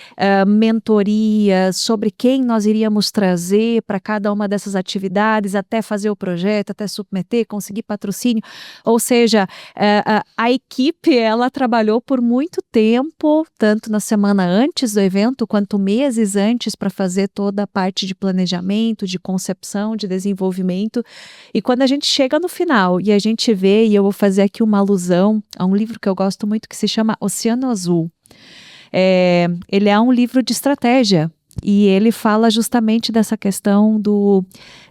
mentorias, sobre quem nós iríamos trazer para cada uma dessas atividades, até fazer o projeto, até submeter, conseguir patrocínio. Ou seja, a equipe, ela trabalhou por muito tempo, tanto na semana antes do evento, quanto meses antes, para fazer toda a parte de planejamento, de concepção, de desenvolvimento. E quando a gente chega no final e a gente vê, e eu vou fazer aqui uma alusão a um livro que eu gosto muito, que se chama Oceano Azul. Ele é um livro de estratégia e ele fala justamente dessa questão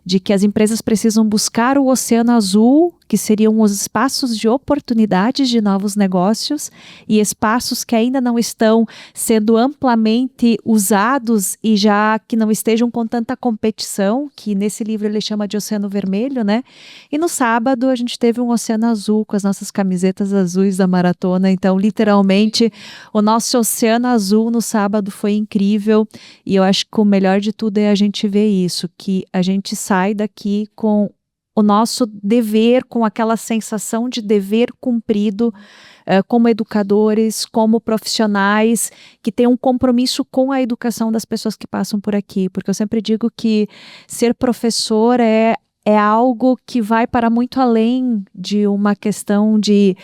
de que as empresas precisam buscar o oceano azul, que seriam os espaços de oportunidades de novos negócios e espaços que ainda não estão sendo amplamente usados e já que não estejam com tanta competição, que nesse livro ele chama de oceano vermelho, né? E no sábado a gente teve um oceano azul com as nossas camisetas azuis da maratona, então literalmente o nosso oceano azul no sábado foi incrível e eu acho que o melhor de tudo é a gente ver isso, que a gente sai daqui com o nosso dever, com aquela sensação de dever cumprido, como educadores, como profissionais, que têm um compromisso com a educação das pessoas que passam por aqui, porque eu sempre digo que ser professor é algo que vai para muito além de uma questão de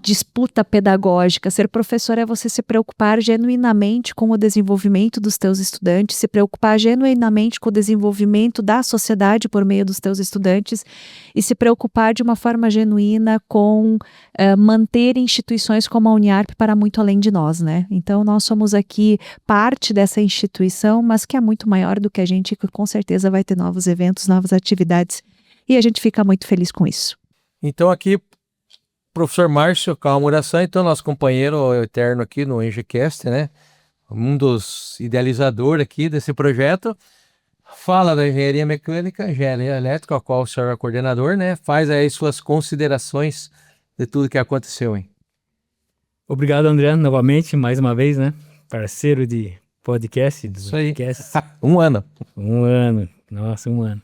disputa pedagógica. Ser professor é você se preocupar genuinamente com o desenvolvimento dos teus estudantes, se preocupar genuinamente com o desenvolvimento da sociedade por meio dos teus estudantes e se preocupar de uma forma genuína com manter instituições como a Uniarp para muito além de nós, né? Então nós somos aqui parte dessa instituição, mas que é muito maior do que a gente, que com certeza vai ter novos eventos, novas atividades e a gente fica muito feliz com isso. Então aqui, professor Márcio Kawamura-san, então nosso companheiro eterno aqui no ENGCast, né? Um dos idealizadores aqui desse projeto. Fala da engenharia mecânica, engenharia elétrica, a qual o senhor é coordenador, né? Faz aí suas considerações de tudo que aconteceu, hein? Obrigado, André, novamente, mais uma vez, né? Parceiro de podcast. Isso aí. Podcast. Um ano. Um ano. Nossa, um ano.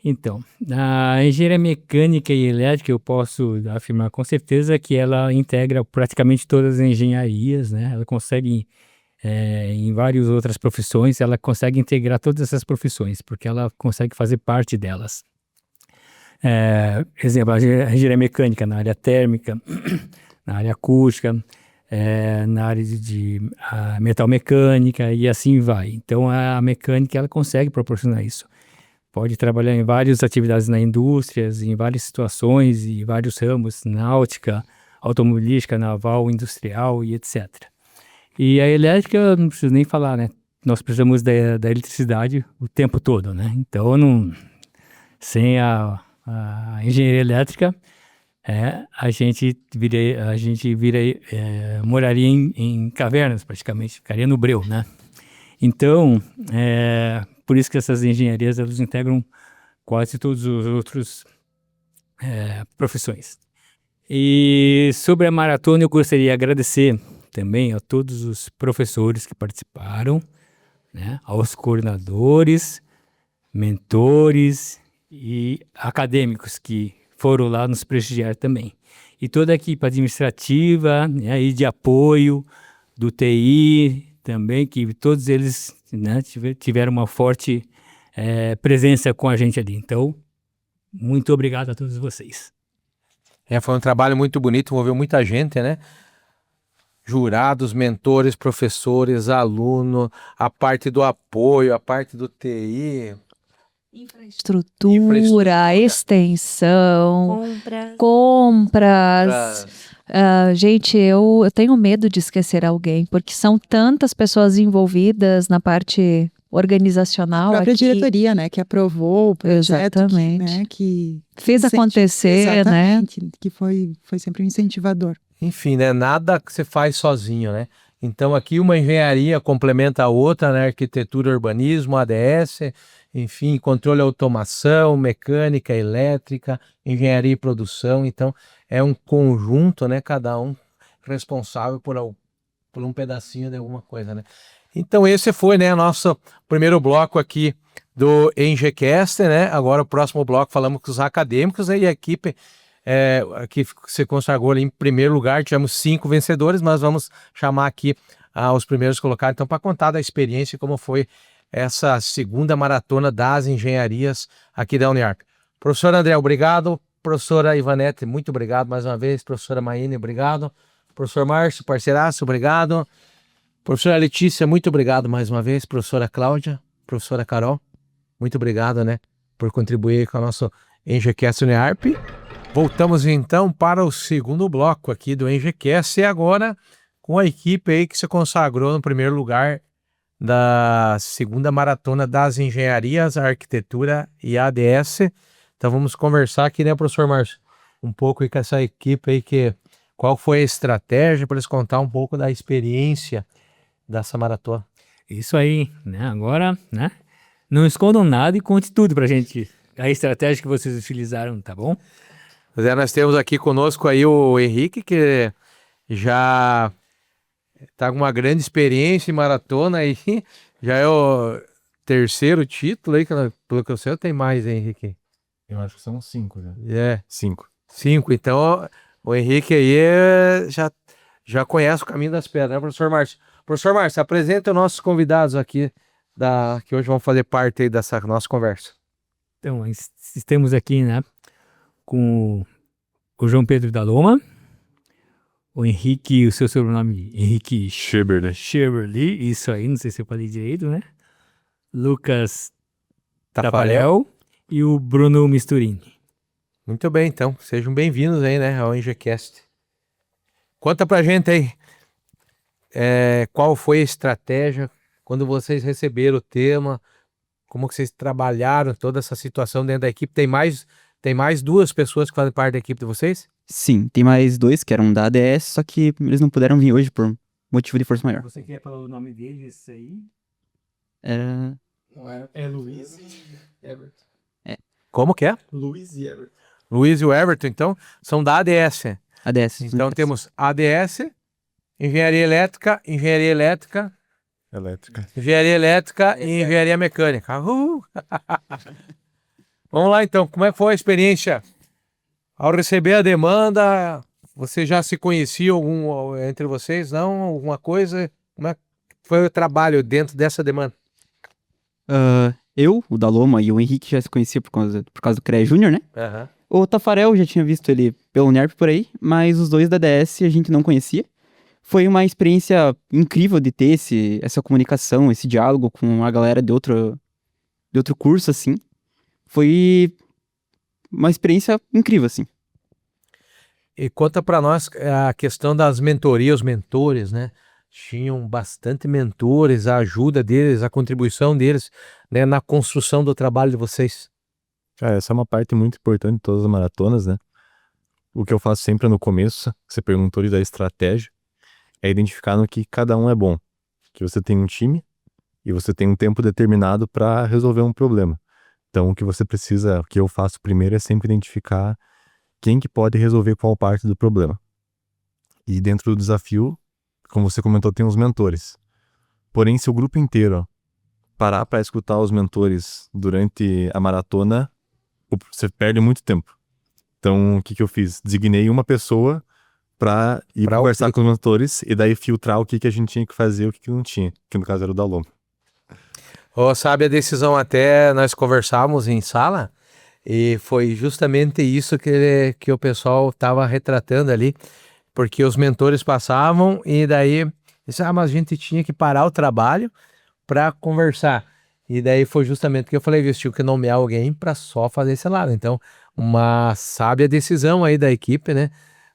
Então, a engenharia mecânica e elétrica, eu posso afirmar com certeza que ela integra praticamente todas as engenharias, né? Ela consegue, em várias outras profissões, ela consegue integrar todas essas profissões, porque ela consegue fazer parte delas. Exemplo, a engenharia mecânica na área térmica, na área acústica, na área de metalmecânica e assim vai. Então, a mecânica ela consegue proporcionar isso. Pode trabalhar em várias atividades na indústria, em várias situações e vários ramos, náutica, automobilística, naval, industrial e etc. E a elétrica, não preciso nem falar, né? Nós precisamos da eletricidade o tempo todo, né? Então, sem a engenharia elétrica, a gente moraria em cavernas praticamente, ficaria no breu, né? Então, por isso que essas engenharias elas integram quase todos os outros profissões. E sobre a maratona eu gostaria de agradecer também a todos os professores que participaram, né, aos coordenadores, mentores e acadêmicos que foram lá nos prestigiar também. E toda a equipe administrativa, né, e de apoio do TI também, que todos eles, né, tiveram uma forte presença com a gente ali. Então, muito obrigado a todos vocês. Foi um trabalho muito bonito, envolveu muita gente, né? Jurados, mentores, professores, aluno, a parte do apoio, a parte do TI. Infraestrutura, extensão, compras. Gente, eu tenho medo de esquecer alguém, porque são tantas pessoas envolvidas na parte organizacional. A própria aqui. diretoria, né, que aprovou o projeto, Exatamente. que Fez acontecer, exatamente, né? Que foi sempre um incentivador. Enfim, né? Nada que você faz sozinho, né? Então aqui uma engenharia complementa a outra, né? Arquitetura, urbanismo, ADS, enfim, controle e automação, mecânica, elétrica, engenharia e produção. Então é um conjunto, né? Cada um responsável por um pedacinho de alguma coisa, né? Então esse foi, né, nosso primeiro bloco aqui do ENGCast, né? Agora o próximo bloco falamos com os acadêmicos, né? E a equipe que se consagrou ali em primeiro lugar. Tivemos 5 vencedores, mas vamos chamar aqui os primeiros colocados, então, para contar da experiência, como foi essa segunda maratona das engenharias aqui da Uniarp. Professor André, obrigado. Professora Ivanete, muito obrigado mais uma vez. Professora Maíne, obrigado. Professor Márcio, parceiraço, obrigado. Professora Letícia, muito obrigado mais uma vez. Professora Cláudia, professora Carol, muito obrigado, né, por contribuir com o nosso ENGECast Uniarp. Voltamos então para o segundo bloco aqui do ENGECast, e agora com a equipe aí que se consagrou no primeiro lugar da segunda maratona das engenharias, arquitetura e ADS. Então vamos conversar aqui, né, professor Márcio, um pouco aí com essa equipe aí, qual foi a estratégia para eles contar um pouco da experiência dessa maratona. Isso aí, né? Agora, né? Não escondam nada e conte tudo pra gente. A estratégia que vocês utilizaram, tá bom? Nós temos aqui conosco aí o Henrique, que já está com uma grande experiência em maratona aí. Já é o terceiro título aí, pelo que eu sei, tem mais, hein, Henrique? Eu acho que são 5 já. 5. Então, o Henrique aí já conhece o caminho das pedras, né, professor Márcio? Professor Márcio, apresenta os nossos convidados aqui, que hoje vão fazer parte aí dessa nossa conversa. Então, estamos aqui, né, com o João Pedro da Loma, o Henrique, o seu sobrenome, Henrique Scheberli, isso aí, não sei se eu falei direito, né? Lucas Tafarel e o Bruno Misturini. Muito bem, então, sejam bem-vindos aí, né, ao ENGECast. Conta pra gente aí, qual foi a estratégia quando vocês receberam o tema, como que vocês trabalharam toda essa situação dentro da equipe. Tem mais 2 pessoas que fazem parte da equipe de vocês? Sim, tem mais 2 que eram da ADS, só que eles não puderam vir hoje por motivo de força maior. Você quer falar o nome deles aí? Era... Luiz e Everton. Como que é? Luiz e Everton. Luiz e o Everton, então, são da ADS. ADS. Então temos ADS, Engenharia Elétrica, Engenharia Elétrica e Engenharia Mecânica. Vamos lá então, como é que foi a experiência? Ao receber a demanda, você já se conhecia entre vocês, não? Alguma coisa? Como é que foi o trabalho dentro dessa demanda? Eu, o Daloma e o Henrique já se conhecia por causa do CREA Júnior, né? Aham. O Tafarel já tinha visto ele pelo NERP por aí, mas os 2 da ADS a gente não conhecia. Foi uma experiência incrível de ter essa comunicação, esse diálogo com a galera de outro curso, assim. Foi uma experiência incrível, assim. E conta para nós a questão das mentorias, os mentores, né? Tinham bastante mentores, a ajuda deles, a contribuição deles, né, na construção do trabalho de vocês. Essa é uma parte muito importante de todas as maratonas, né? O que eu faço sempre no começo, você perguntou ali da estratégia, é identificar no que cada um é bom. Que você tem um time e você tem um tempo determinado para resolver um problema. Então, o que eu faço primeiro é sempre identificar quem que pode resolver qual parte do problema. E dentro do desafio, como você comentou, tem os mentores. Porém, se o grupo inteiro parar para escutar os mentores durante a maratona, você perde muito tempo. Então, o que eu fiz? Designei uma pessoa para ir conversar com os mentores e daí filtrar o que a gente tinha que fazer e o que não tinha, que no caso era o Daloma. Sabe, a decisão até nós conversávamos em sala e foi justamente isso que o pessoal estava retratando ali, porque os mentores passavam e daí, mas a gente tinha que parar o trabalho para conversar. E daí foi justamente que eu falei, tinha que nomear alguém para só fazer esse lado. Então, uma sábia decisão aí da equipe, né?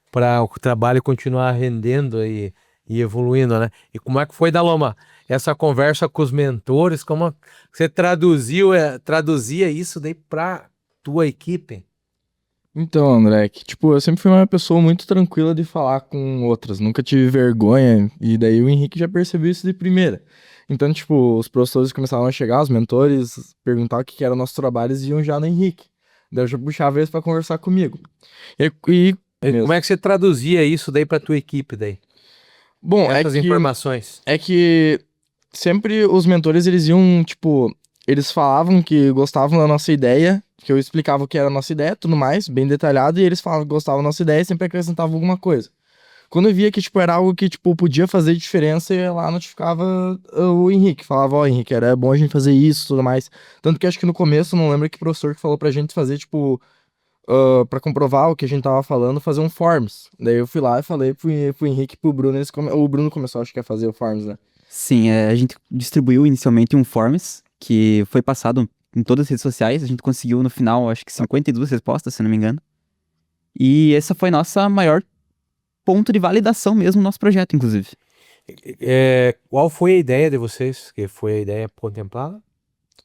Para o trabalho continuar rendendo e evoluindo, né? E como é que foi, Daloma, essa conversa com os mentores? Como você traduzia isso daí para tua equipe? Então, André, eu sempre fui uma pessoa muito tranquila de falar com outras, nunca tive vergonha, e daí o Henrique já percebeu isso de primeira. Então, os professores começavam a chegar, os mentores, perguntar o que era o nosso trabalho, eles iam já no Henrique. Daí eu já puxava eles para conversar comigo. E como é que você traduzia isso daí para tua equipe daí? Bom, essas informações. É que sempre os mentores, eles iam, eles falavam que gostavam da nossa ideia, Que eu explicava o que era a nossa ideia, tudo mais, bem detalhado, e eles falavam que gostavam da nossa ideia e sempre acrescentavam alguma coisa. Quando eu via que, tipo, era algo que, tipo, podia fazer diferença, eu ia lá notificava o Henrique. Falava, ó, Henrique, era bom a gente fazer isso e tudo mais. Tanto que acho que no começo, não lembro que professor que falou pra gente fazer, tipo, pra comprovar o que a gente tava falando, fazer um forms. Daí eu fui lá e falei pro Henrique e pro Bruno, o Bruno começou, acho que a fazer o forms, né? Sim, a gente distribuiu inicialmente um forms que foi passado em todas as redes sociais. A gente conseguiu no final, acho que 52 respostas, se não me engano. E essa foi nossa maior ponto de validação mesmo no nosso projeto, inclusive. Qual foi a ideia de vocês? Que foi a ideia contemplada?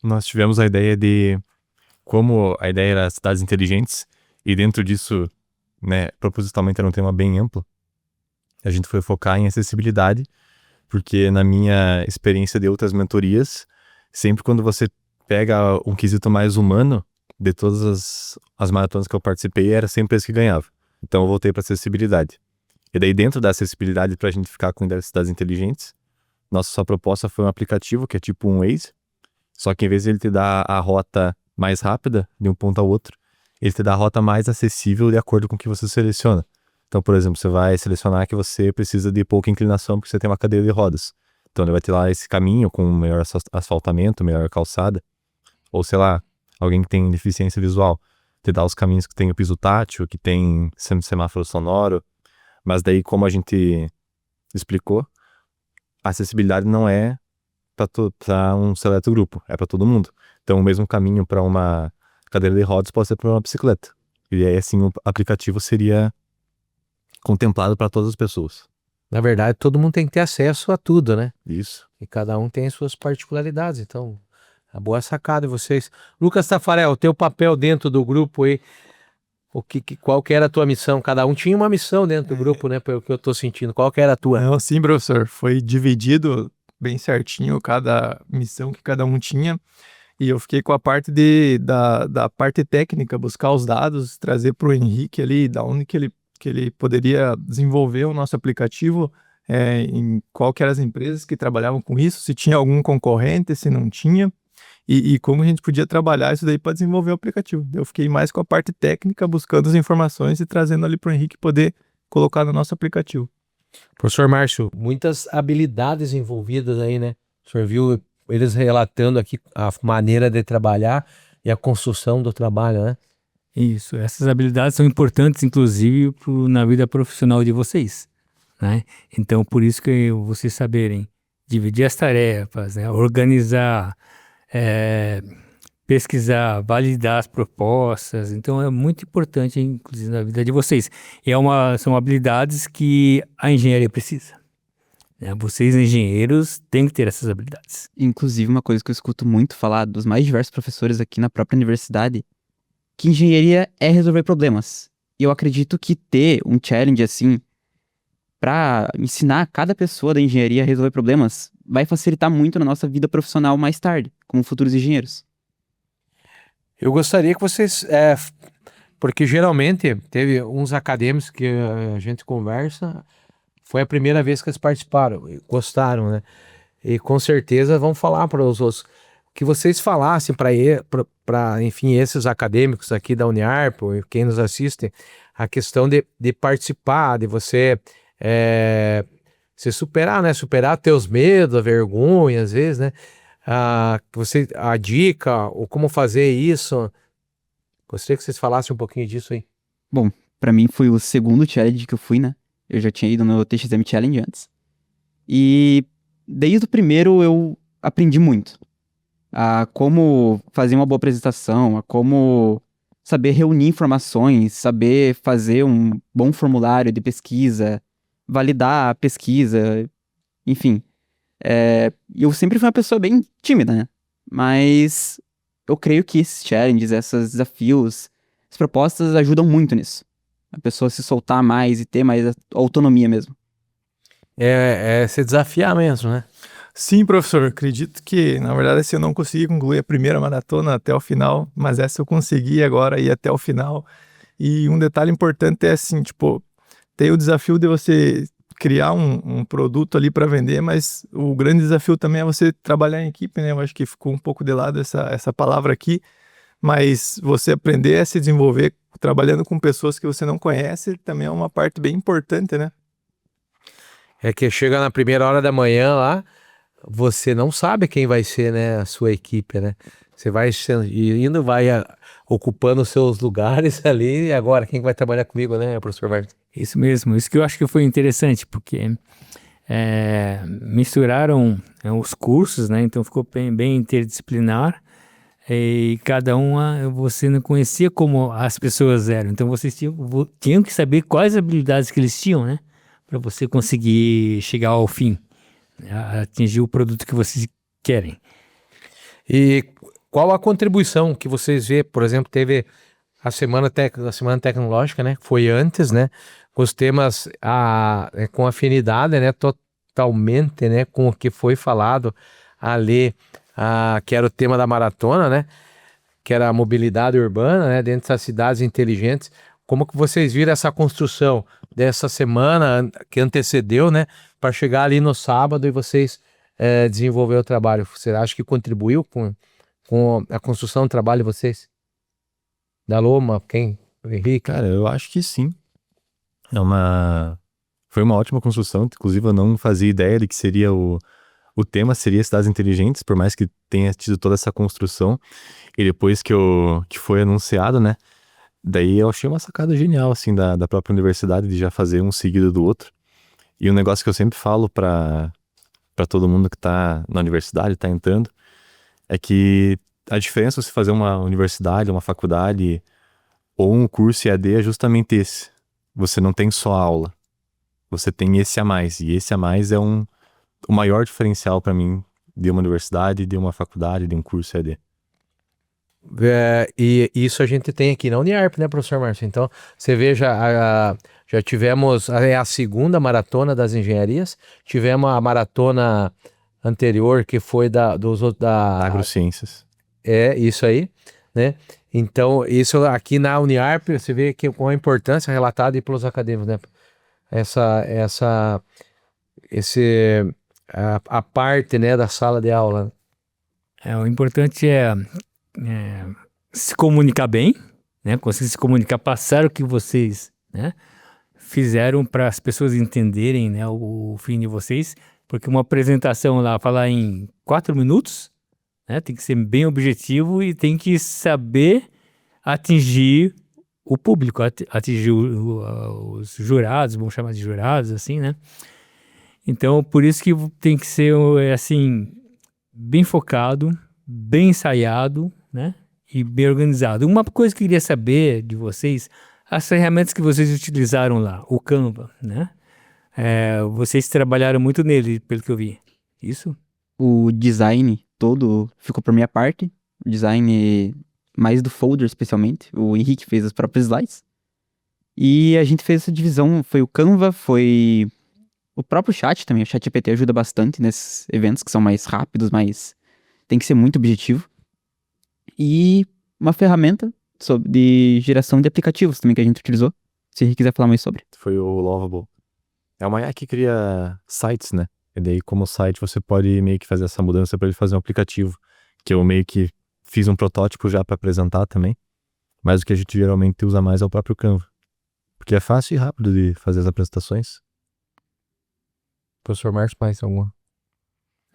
Nós tivemos a ideia de como a ideia era cidades inteligentes e dentro disso, né, propositalmente era um tema bem amplo. A gente foi focar em acessibilidade, porque na minha experiência de outras mentorias, sempre quando você pega um quesito mais humano, de todas as maratonas que eu participei, era sempre esse que ganhava. Então eu voltei para acessibilidade. E daí dentro da acessibilidade, para a gente ficar com ideia de cidades inteligentes, nossa proposta foi um aplicativo que é tipo um Waze, só que em vez de ele te dar a rota mais rápida de um ponto ao outro, ele te dá a rota mais acessível de acordo com o que você seleciona. Então, por exemplo, você vai selecionar que você precisa de pouca inclinação porque você tem uma cadeira de rodas. Então ele vai ter lá esse caminho com melhor asfaltamento, melhor calçada. Ou sei lá, alguém que tem deficiência visual, te dá os caminhos que tem o piso tátil, que tem semáforo sonoro. Mas daí, como a gente explicou, a acessibilidade não é para um seleto grupo, é para todo mundo. Então o mesmo caminho para uma cadeira de rodas pode ser para uma bicicleta. E aí assim o aplicativo seria contemplado para todas as pessoas. Na verdade, todo mundo tem que ter acesso a tudo, né? Isso. E cada um tem as suas particularidades, então a boa sacada de vocês. Lucas Tafarel, o teu papel dentro do grupo aí, qual que era a tua missão? Cada um tinha uma missão dentro do grupo, né? Pelo que eu tô sentindo. Qual que era a tua? Não, sim, professor. Foi dividido bem certinho cada missão que cada um tinha. E eu fiquei com a parte da parte técnica, buscar os dados, trazer para o Henrique ali, da onde que ele poderia desenvolver o nosso aplicativo, em qual que eram as empresas que trabalhavam com isso, se tinha algum concorrente, se não tinha, e como a gente podia trabalhar isso daí para desenvolver o aplicativo. Eu fiquei mais com a parte técnica, buscando as informações e trazendo ali para o Henrique poder colocar no nosso aplicativo. Professor Márcio, muitas habilidades envolvidas aí, né? O senhor viu eles relatando aqui a maneira de trabalhar e a construção do trabalho, né? Isso, essas habilidades são importantes, inclusive, na vida profissional de vocês, né? Então, por isso que vocês saberem dividir as tarefas, né? Organizar, pesquisar, validar as propostas. Então, é muito importante, inclusive, na vida de vocês. E são habilidades que a engenharia precisa, né? Vocês, engenheiros, têm que ter essas habilidades. Inclusive, uma coisa que eu escuto muito falar dos mais diversos professores aqui na própria universidade, que engenharia é resolver problemas. E eu acredito que ter um challenge assim, para ensinar cada pessoa da engenharia a resolver problemas, vai facilitar muito na nossa vida profissional mais tarde, como futuros engenheiros. Eu gostaria que vocês, porque geralmente teve uns acadêmicos que a gente conversa, foi a primeira vez que eles participaram, gostaram, né? E com certeza vão falar para os outros, que vocês falassem para, enfim, esses acadêmicos aqui da Uniarp, ou quem nos assiste, a questão de participar, de você se superar, né? Superar teus medos, a vergonha, às vezes, né? A dica, ou como fazer isso. Gostaria que vocês falassem um pouquinho disso aí. Bom, para mim foi o segundo challenge que eu fui, né? Eu já tinha ido no TXM Challenge antes. E desde o primeiro eu aprendi muito. A como fazer uma boa apresentação, a como saber reunir informações, saber fazer um bom formulário de pesquisa, validar a pesquisa, enfim. Eu sempre fui uma pessoa bem tímida, né? Mas eu creio que esses challenges, esses desafios, as propostas ajudam muito nisso. A pessoa se soltar mais e ter mais autonomia mesmo. Se desafiar mesmo, né? Sim, professor, acredito que, na verdade, eu não consegui concluir a primeira maratona até o final, mas essa eu consegui agora ir até o final. E um detalhe importante é assim, tipo, tem o desafio de você criar um produto ali para vender, mas o grande desafio também é você trabalhar em equipe, né? Eu acho que ficou um pouco de lado essa palavra aqui, mas você aprender a se desenvolver trabalhando com pessoas que você não conhece também é uma parte bem importante, né? É que chega na primeira hora da manhã lá, você não sabe quem vai ser, né, a sua equipe, né? Você vai indo, ocupando os seus lugares ali, e agora quem vai trabalhar comigo, né, professor Marcos? Isso mesmo, isso que eu acho que foi interessante, porque misturaram os cursos, né? Então ficou bem interdisciplinar, e cada uma você não conhecia como as pessoas eram, então vocês tinham que saber quais habilidades que eles tinham, né? Para você conseguir chegar ao fim, atingir o produto que vocês querem. E qual a contribuição que vocês vê, por exemplo, teve a semana tecnológica, né? Foi antes, né? Com os temas com afinidade, né? Totalmente, né? Com o que foi falado ali, que era o tema da maratona, né? Que era a mobilidade urbana, né? Dentro das cidades inteligentes. Como que vocês viram essa construção dessa semana que antecedeu, né? Para chegar ali no sábado e vocês desenvolver o trabalho. Você acha que contribuiu com a construção do trabalho de vocês? Da Loma, quem? O Henrique? Cara, eu acho que sim. Foi uma ótima construção, inclusive eu não fazia ideia de que seria o tema seria cidades inteligentes, por mais que tenha tido toda essa construção, e depois que foi anunciado, né, daí eu achei uma sacada genial, assim, da própria universidade, de já fazer um seguido do outro. E um negócio que eu sempre falo para todo mundo que tá na universidade, tá entrando, é que a diferença de você fazer uma universidade, uma faculdade ou um curso EAD é justamente esse. Você não tem só aula, você tem esse a mais, e esse a mais é o maior diferencial para mim de uma universidade, de uma faculdade, de um curso EAD. E isso a gente tem aqui na Uniarp, né, professor Márcio? Então, você veja, já tivemos a segunda maratona das engenharias, tivemos a maratona anterior que foi da Agrociências. Isso aí, né? Então, isso aqui na Uniarp, você vê que com a importância relatada pelos acadêmicos, né? A parte, né, da sala de aula. O importante é se comunicar bem, né? Conseguir se comunicar, passar o que vocês, né, fizeram para as pessoas entenderem, né, o fim de vocês, porque uma apresentação lá, falar em 4 minutos, né, tem que ser bem objetivo e tem que saber atingir o público, atingir os jurados, vamos chamar de jurados, assim, né? Então, por isso que tem que ser, assim, bem focado, bem ensaiado, né? E bem organizado. Uma coisa que eu queria saber de vocês, as ferramentas que vocês utilizaram lá, o Canva, né? Vocês trabalharam muito nele, pelo que eu vi. Isso? O design todo ficou por minha parte. O design mais do folder, especialmente. O Henrique fez as próprias slides. E a gente fez essa divisão. Foi o Canva, foi o próprio chat também. O ChatGPT ajuda bastante nesses eventos que são mais rápidos, mas tem que ser muito objetivo. E uma ferramenta de geração de aplicativos também que a gente utilizou. Se o Henrique quiser falar mais sobre. Foi o Lovable. É uma IA que cria sites, né? E daí, como site, você pode meio que fazer essa mudança para ele fazer um aplicativo. Que eu meio que fiz um protótipo já para apresentar também. Mas o que a gente geralmente usa mais é o próprio Canva. Porque é fácil e rápido de fazer as apresentações. Professor Marcos, mais alguma?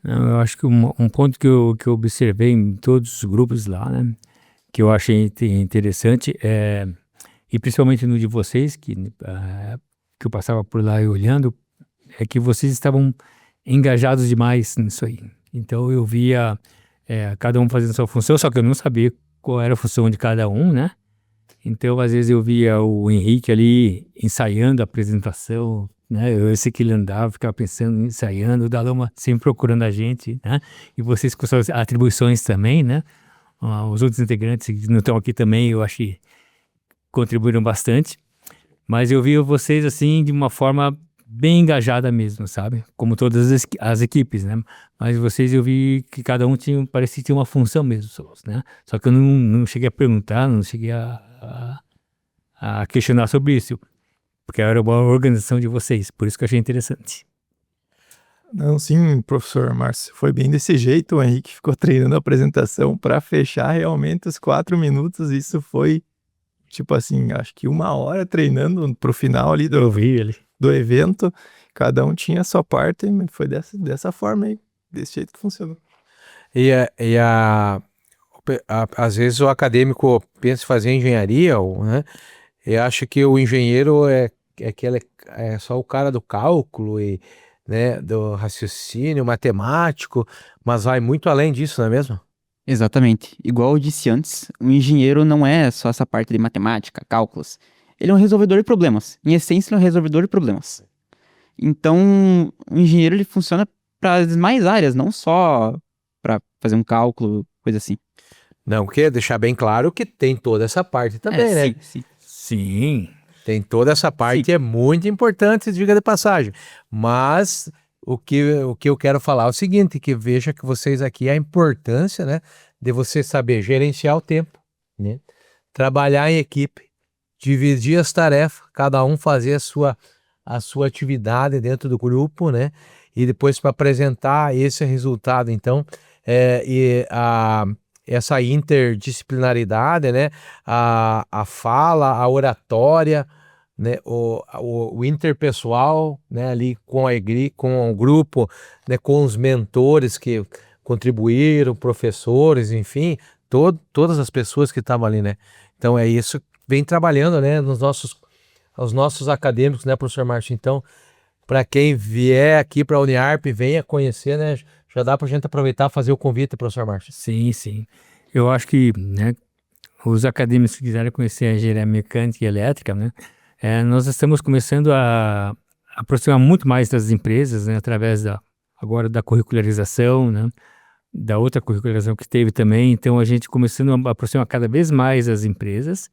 Não, eu acho que um ponto que eu observei em todos os grupos lá, né, que eu achei interessante, e principalmente no de vocês, que eu passava por lá e olhando, é que vocês estavam engajados demais nisso aí. Então eu via cada um fazendo sua função, só que eu não sabia qual era a função de cada um, né? Então às vezes eu via o Henrique ali ensaiando a apresentação, né? Eu sei que ele andava, ficava pensando, ensaiando, o Daloma sempre procurando a gente, né? E vocês com suas atribuições também, né? Os outros integrantes que não estão aqui também, eu acho que contribuíram bastante. Mas eu vi vocês assim de uma forma bem engajada mesmo, sabe? Como todas as equipes, né? Mas vocês eu vi que cada um parecia ter uma função mesmo, né? Só que eu não cheguei a perguntar, não cheguei a questionar sobre isso, porque era uma organização de vocês, por isso que eu achei interessante. Não, sim, professor Márcio, foi bem desse jeito. O Henrique ficou treinando a apresentação para fechar realmente os 4 minutos. Isso foi, tipo assim, acho que 1 hora treinando pro final ali Eu vi ele. do evento. Cada um tinha a sua parte, e foi dessa forma aí, desse jeito que funcionou. Às vezes o acadêmico pensa em fazer engenharia, né? E acha que o engenheiro é só o cara do cálculo e, né, do raciocínio matemático, mas vai muito além disso, não é mesmo? Exatamente. Igual eu disse antes, o engenheiro não é só essa parte de matemática, cálculos. Ele é um resolvedor de problemas. Em essência, ele é um resolvedor de problemas. Então, o engenheiro ele funciona para as demais áreas, não só para fazer um cálculo, coisa assim. Não, quer deixar bem claro que tem toda essa parte também, né? Sim. Sim. Tem toda essa parte, é muito importante, diga de passagem. Mas o que eu quero falar é o seguinte, que veja que vocês aqui a importância, né, de você saber gerenciar o tempo, né? Trabalhar em equipe, dividir as tarefas, cada um fazer a sua atividade dentro do grupo, né? E depois para apresentar esse resultado, então, essa interdisciplinaridade, né? A fala, a oratória, né? O interpessoal, né? Ali com com o grupo, né? Com os mentores que contribuíram, professores, enfim, todas as pessoas que estavam ali, né? Então é isso que vem trabalhando, né? Os nossos acadêmicos, né, professor Márcio? Então, para quem vier aqui para a Uniarp, venha conhecer, né? Já dá para a gente aproveitar e fazer o convite, professor Márcio. Sim, sim. Eu acho que, né, os acadêmicos que quiserem conhecer a engenharia mecânica e elétrica, né, nós estamos começando a aproximar muito mais das empresas, né, através agora da curricularização, né, da outra curricularização que teve também. Então, a gente começando a aproximar cada vez mais as empresas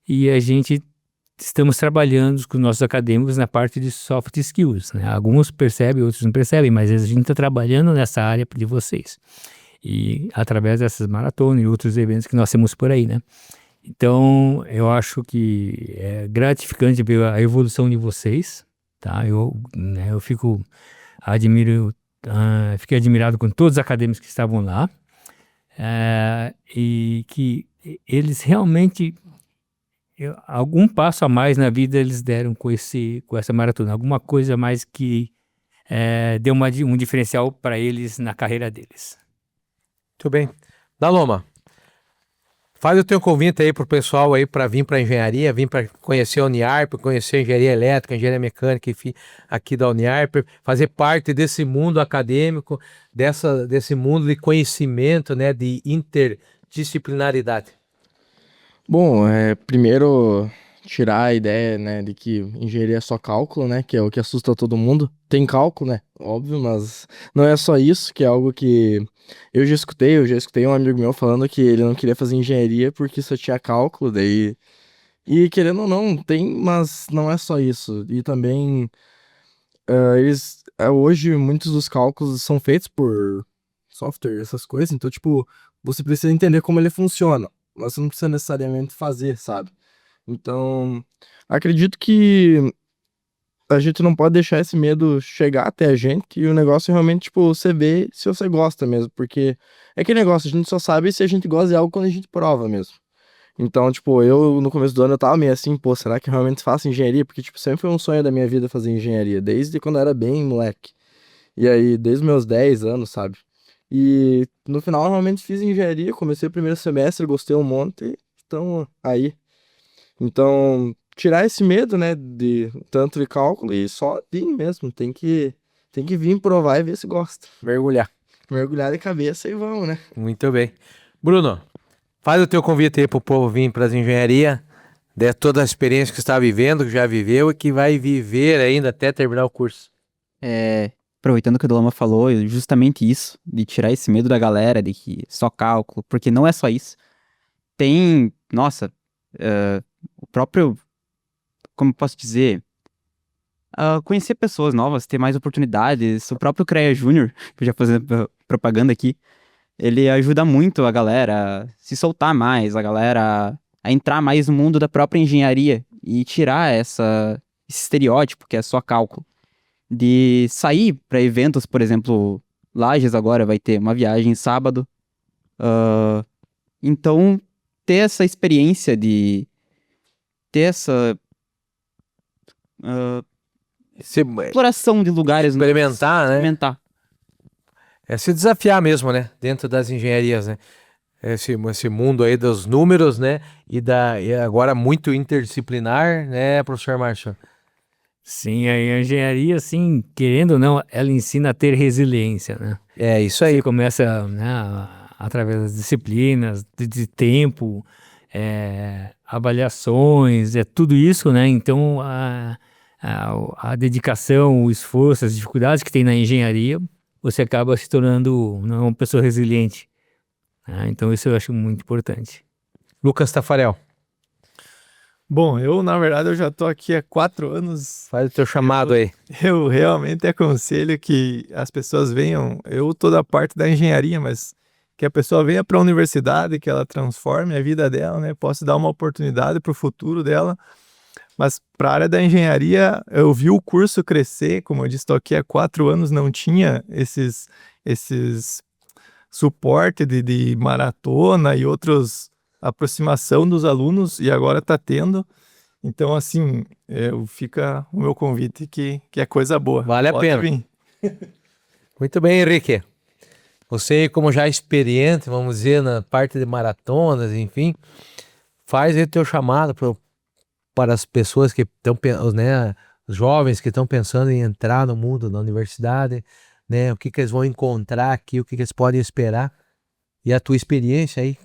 e a gente estamos trabalhando com nossos acadêmicos na parte de soft skills, né? Alguns percebem, outros não percebem, mas a gente está trabalhando nessa área de vocês. E através dessas maratonas e outros eventos que nós temos por aí, né? Então, eu acho que é gratificante ver a evolução de vocês, tá? Eu fiquei admirado com todos os acadêmicos que estavam lá, e que eles realmente algum passo a mais na vida eles deram com essa maratona, alguma coisa a mais que deu um diferencial para eles na carreira deles. Muito bem. Daloma, faz o teu convite aí pro pessoal aí para vir para a engenharia, vir para conhecer a Uniarp, conhecer a engenharia elétrica, engenharia mecânica, enfim, aqui da Uniarp, fazer parte desse mundo acadêmico, desse mundo de conhecimento, né, de interdisciplinaridade. Bom, primeiro tirar a ideia, né, de que engenharia é só cálculo, né, que é o que assusta todo mundo. Tem cálculo, né, óbvio, mas não é só isso, que é algo que eu já escutei um amigo meu falando que ele não queria fazer engenharia porque só tinha cálculo, daí... E querendo ou não, tem, mas não é só isso. E também, hoje, muitos dos cálculos são feitos por software, essas coisas, então, tipo, você precisa entender como ele funciona, mas você não precisa necessariamente fazer, sabe? Então, acredito que a gente não pode deixar esse medo chegar até a gente e o negócio realmente, tipo, você vê se você gosta mesmo, porque é que negócio, a gente só sabe se a gente gosta de algo quando a gente prova mesmo. Então, tipo, eu no começo do ano eu tava meio assim, pô, será que eu realmente faço engenharia? Porque, tipo, sempre foi um sonho da minha vida fazer engenharia, desde quando eu era bem moleque. E aí, desde os meus 10 anos, sabe? E no final, eu realmente fiz engenharia, comecei o primeiro semestre, gostei um monte, então, aí. Então, tirar esse medo, né, de tanto de cálculo e só vir mesmo, tem que vir provar e ver se gosta. Mergulhar Mergulhar de cabeça e vamos, né? Muito bem. Bruno, faz o teu convite aí pro povo vir para as engenharias, de toda a experiência que está vivendo, que já viveu e que vai viver ainda até terminar o curso. Aproveitando que o Daloma falou, justamente isso, de tirar esse medo da galera, de que só cálculo, porque não é só isso. Tem, nossa, o próprio, como eu posso dizer, conhecer pessoas novas, ter mais oportunidades. O próprio CREA Júnior, que eu já fazendo propaganda aqui, ele ajuda muito a galera a se soltar mais, a galera a entrar mais no mundo da própria engenharia e tirar esse estereótipo que é só cálculo. de sair para eventos, por exemplo, Lages agora vai ter uma viagem sábado. Então, ter essa experiência de ter essa exploração de lugares, Experimentar, né? experimentar. É se desafiar mesmo, né? Dentro das engenharias, né? Esse mundo aí dos números, né? E agora muito interdisciplinar, né, professor Márcio? Sim, a engenharia, assim, querendo ou não, ela ensina a ter resiliência, né? É isso aí. Você começa, né, através das disciplinas, de tempo, avaliações, tudo isso, né? Então, a dedicação, o esforço, as dificuldades que tem na engenharia, você acaba se tornando uma pessoa resiliente, né? Então, isso eu acho muito importante. Lucas Tafarel, Bom, na verdade, eu já tô aqui há 4 anos. faz o teu chamado aí. Eu realmente aconselho que as pessoas venham. Eu tô da parte da engenharia, mas que a pessoa venha para a universidade, que ela transforme a vida dela, né? Possa dar uma oportunidade para o futuro dela. Mas para a área da engenharia, eu vi o curso crescer. Como eu disse, estou aqui há 4 anos, não tinha esses suporte de maratona e outros aproximação dos alunos, e agora está tendo. Então, assim, fica o meu convite que é coisa boa. Vale a Pode pena. vir. Muito bem, Henrique. Você, como já experiente, vamos dizer, na parte de maratonas, enfim, faz aí o teu chamado para as pessoas que estão, né, os jovens que estão pensando em entrar no mundo da universidade, né, o que eles vão encontrar aqui, o que eles podem esperar, e a tua experiência aí.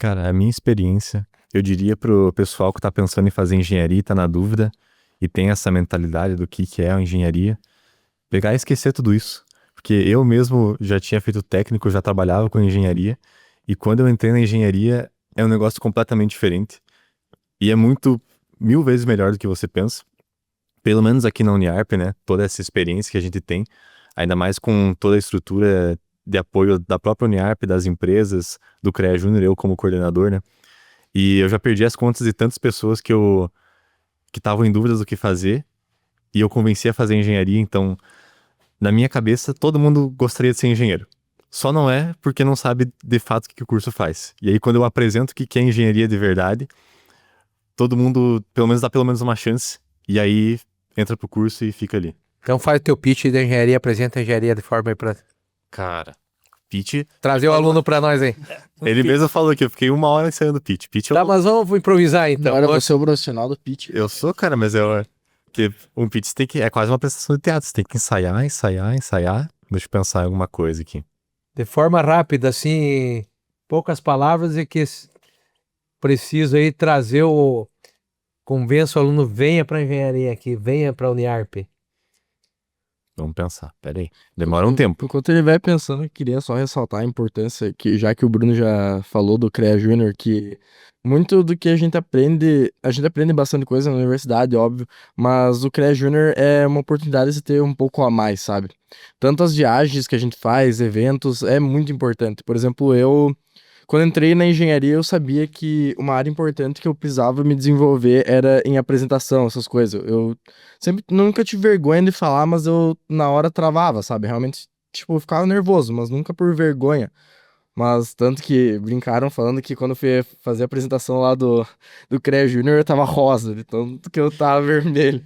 Cara, a minha experiência, eu diria pro pessoal que tá pensando em fazer engenharia e tá na dúvida e tem essa mentalidade do que é a engenharia, pegar e esquecer tudo isso. Porque eu mesmo já tinha feito técnico, já trabalhava com engenharia, e quando eu entrei na engenharia é um negócio completamente diferente. E é 1000 vezes melhor do que você pensa. Pelo menos aqui na Uniarp, né? Toda essa experiência que a gente tem, ainda mais com toda a estrutura de apoio da própria Uniarp, das empresas, do CREA Júnior, eu como coordenador, né? E eu já perdi as contas de tantas pessoas que estavam em dúvidas do que fazer, e eu convenci a fazer engenharia. Então, na minha cabeça, todo mundo gostaria de ser engenheiro. Só não é porque não sabe de fato o que o curso faz. E aí, quando eu apresento o que é engenharia de verdade, todo mundo, dá pelo menos uma chance, e aí entra pro curso e fica ali. Então faz o teu pitch de engenharia, apresenta a engenharia de forma aí para Cara, pitch... trazer o aluno para nós aí. Ele mesmo falou que eu fiquei 1 hora ensaiando pitch. Pitch Tá, mas vamos improvisar então. Agora você é o profissional do pitch. Eu sou, cara, mas porque um pitch é quase uma apresentação de teatro. Você tem que ensaiar. Deixa eu pensar em alguma coisa aqui. De forma rápida, assim, poucas palavras, e que preciso aí trazer convença o aluno, venha para a engenharia aqui, venha para a Uniarp. Vamos pensar, peraí. Demora um tempo. Enquanto ele vai pensando, eu queria só ressaltar a importância, que já que o Bruno já falou do CREA Júnior, que muito do que a gente aprende bastante coisa na universidade, óbvio, mas o CREA Júnior é uma oportunidade de ter um pouco a mais, sabe? Tanto as viagens que a gente faz, eventos, é muito importante. Por exemplo, quando entrei na engenharia, eu sabia que uma área importante que eu precisava me desenvolver era em apresentação, essas coisas. Eu nunca tive vergonha de falar, mas eu na hora travava, sabe? Realmente, tipo, eu ficava nervoso, mas nunca por vergonha. Mas tanto que brincaram falando que quando eu fui fazer a apresentação lá do CREA Júnior, eu tava rosa, de tanto que eu tava vermelho.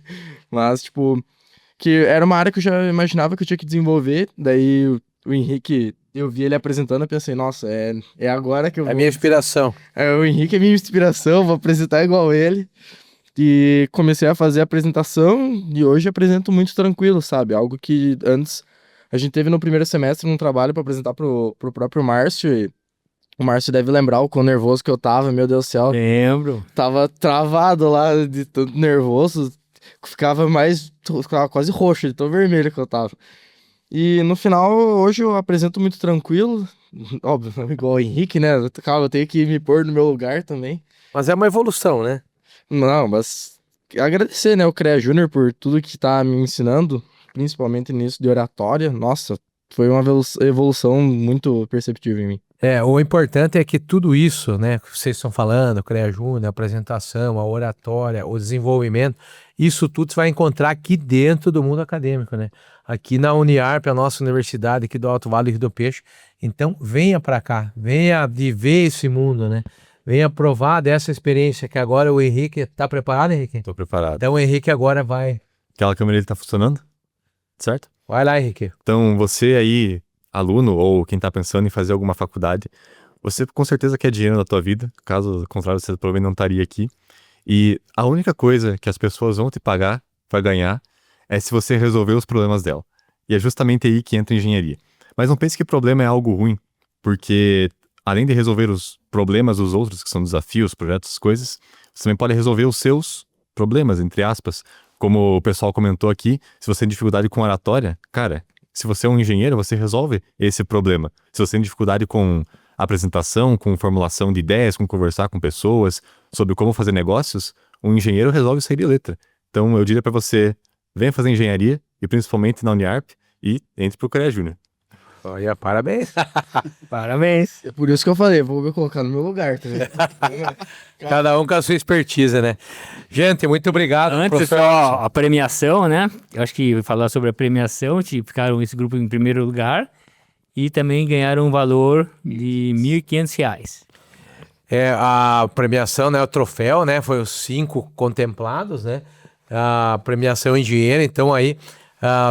Mas, tipo, que era uma área que eu já imaginava que eu tinha que desenvolver, daí o Henrique... Eu vi ele apresentando e pensei, nossa, é agora que eu vou... É minha inspiração. O Henrique é minha inspiração, vou apresentar igual ele. E comecei a fazer a apresentação e hoje apresento muito tranquilo, sabe? Algo que antes a gente teve no primeiro semestre um trabalho para apresentar pro próprio Márcio, e o Márcio deve lembrar o quão nervoso que eu tava, meu Deus do céu. Lembro. Tava travado lá de tanto nervoso, ficava quase roxo, de tão vermelho que eu tava. E no final, hoje eu apresento muito tranquilo, óbvio, igual o Henrique, né? Calma, eu tenho que me pôr no meu lugar também. Mas é uma evolução, né? Não, mas agradecer, né, o CREA Júnior por tudo que tá me ensinando, principalmente nisso de oratória. Nossa, foi uma evolução muito perceptível em mim. O importante é que tudo isso, né, que vocês estão falando, o CREA Júnior, a apresentação, a oratória, o desenvolvimento, isso tudo você vai encontrar aqui dentro do mundo acadêmico, né? Aqui na Uniarp, a nossa universidade aqui do Alto Vale do Rio do Peixe. Então, venha para cá, venha viver esse mundo, né? Venha provar dessa experiência que agora o Henrique está preparado, Henrique? Tô preparado. Então, o Henrique agora vai. Aquela câmera ali tá funcionando? Certo? Vai lá, Henrique. Então, você aí, aluno ou quem tá pensando em fazer alguma faculdade, você com certeza quer dinheiro na tua vida, caso contrário você provavelmente não estaria aqui. E a única coisa que as pessoas vão te pagar para ganhar é se você resolver os problemas dela. E é justamente aí que entra a engenharia. Mas não pense que problema é algo ruim, porque além de resolver os problemas dos outros, que são desafios, projetos, coisas, você também pode resolver os seus problemas, entre aspas. Como o pessoal comentou aqui, se você tem dificuldade com oratória, cara, se você é um engenheiro, você resolve esse problema. Se você tem dificuldade com apresentação, com formulação de ideias, com conversar com pessoas, sobre como fazer negócios, um engenheiro resolve isso aí de letra. Então eu diria para você, venha fazer engenharia, e principalmente na Uniarp, e entre pro CREA Júnior. Olha, parabéns. Parabéns. É por isso que eu falei, vou me colocar no meu lugar, tá vendo? Cada um com a sua expertise, né? Gente, muito obrigado. Antes, professor. só a premiação, né? Eu acho que falar sobre a premiação, ficaram esse grupo em primeiro lugar e também ganharam um valor de R$ 1.500. A premiação, né, o troféu, né, foi os 5 contemplados, né, a premiação em dinheiro. Então aí,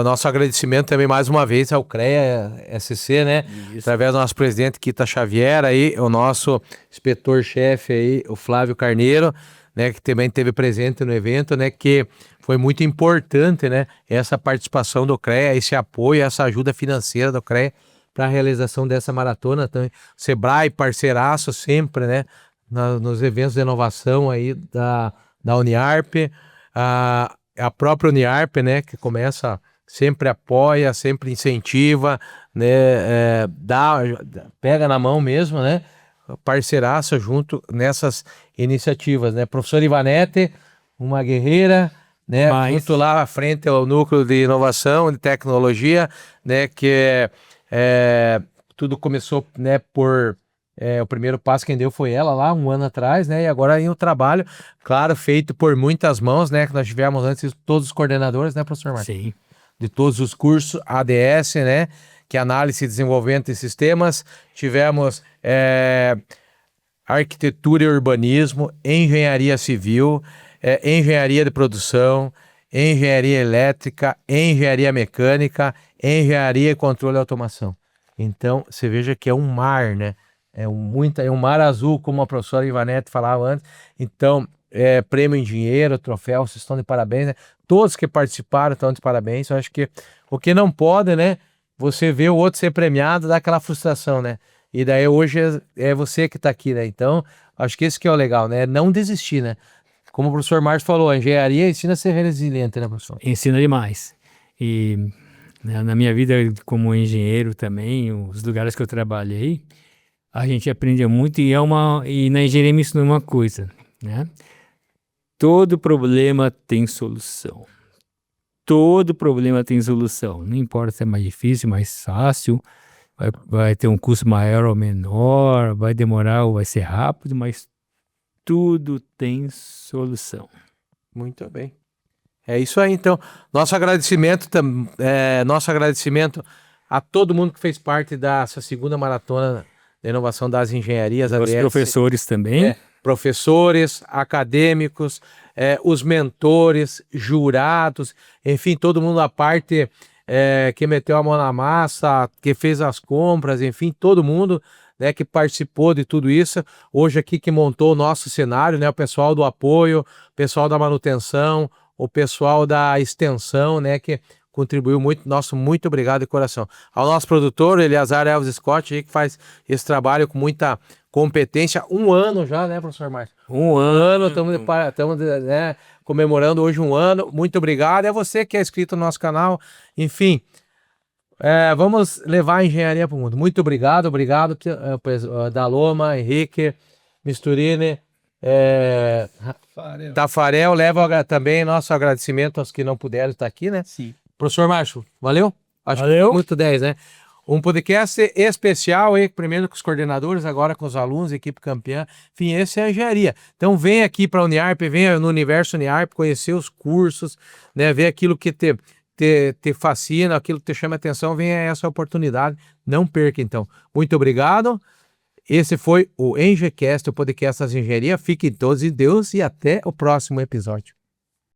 nosso agradecimento também mais uma vez ao CREA SC, né, através do nosso presidente Kita Xavier, aí, o nosso inspetor-chefe aí, o Flávio Carneiro, né, que também esteve presente no evento, né, que foi muito importante, né, essa participação do CREA, esse apoio, essa ajuda financeira do CREA para a realização dessa maratona. Também Sebrae, parceiraço sempre, né, nos eventos de inovação aí da Uniarp, a própria Uniarp, né, que sempre apoia, sempre incentiva, né, pega na mão mesmo, né, parceiraço junto nessas iniciativas, né, professora Ivanete, uma guerreira, né, junto lá à frente ao núcleo de inovação, de tecnologia, né, que tudo começou, né, por o primeiro passo quem deu foi ela lá 1 ano atrás, né, e agora aí o trabalho, claro, feito por muitas mãos, né, que nós tivemos antes todos os coordenadores, né, professor Marcos? Sim. De todos os cursos, ADS, né, que é Análise e Desenvolvimento de Sistemas, tivemos Arquitetura e Urbanismo, Engenharia Civil, Engenharia de Produção, Engenharia Elétrica, Engenharia Mecânica, Engenharia, Controle e Automação. Então, você veja que é um mar, né? É um mar azul, como a professora Ivanete falava antes. Então, prêmio em dinheiro, troféu, vocês estão de parabéns, né? Todos que participaram estão de parabéns. Eu acho que o que não pode, né? Você vê o outro ser premiado, dá aquela frustração, né? E daí hoje é você que está aqui, né? Então, acho que esse que é o legal, né? Não desistir, né? Como o professor Márcio falou, a engenharia ensina a ser resiliente, né, professor? Ensina demais. E na minha vida como engenheiro também, os lugares que eu trabalhei, a gente aprende muito e na engenharia me ensinou uma coisa, né? Todo problema tem solução. Todo problema tem solução. Não importa se é mais difícil, mais fácil, vai ter um custo maior ou menor, vai demorar ou vai ser rápido, mas tudo tem solução. Muito bem. É isso aí, então. Nosso agradecimento a todo mundo que fez parte dessa segunda maratona de inovação das engenharias. Os professores também. Professores, acadêmicos, os mentores, jurados, enfim, todo mundo à parte que meteu a mão na massa, que fez as compras, enfim, todo mundo, né, que participou de tudo isso. Hoje aqui que montou o nosso cenário, né, o pessoal do apoio, o pessoal da manutenção, o pessoal da extensão, né, que contribuiu muito. Nosso muito obrigado de coração. Ao nosso produtor, Eleazar Elvis Scott, aí, que faz esse trabalho com muita competência. 1 ano já, né, professor Márcio? 1 ano. Estamos né, comemorando hoje 1 ano. Muito obrigado. É você que é inscrito no nosso canal. Enfim, vamos levar a engenharia para o mundo. Muito obrigado. Obrigado, Daloma, Henrique, Misturini, Tafarel. Leva também nosso agradecimento aos que não puderam estar aqui, né? Sim. Professor Márcio, valeu? Valeu. Muito 10, né? Um podcast especial aí, primeiro com os coordenadores, agora com os alunos, equipe campeã. Enfim, esse é a engenharia. Então vem aqui para a Uniarp, vem no Universo Uniarp, conhecer os cursos, né, ver aquilo que te fascina, aquilo que te chama a atenção, venha essa oportunidade. Não perca, então. Muito obrigado. Esse foi o EngieCast, o podcast das engenharia. Fiquem todos em Deus e até o próximo episódio.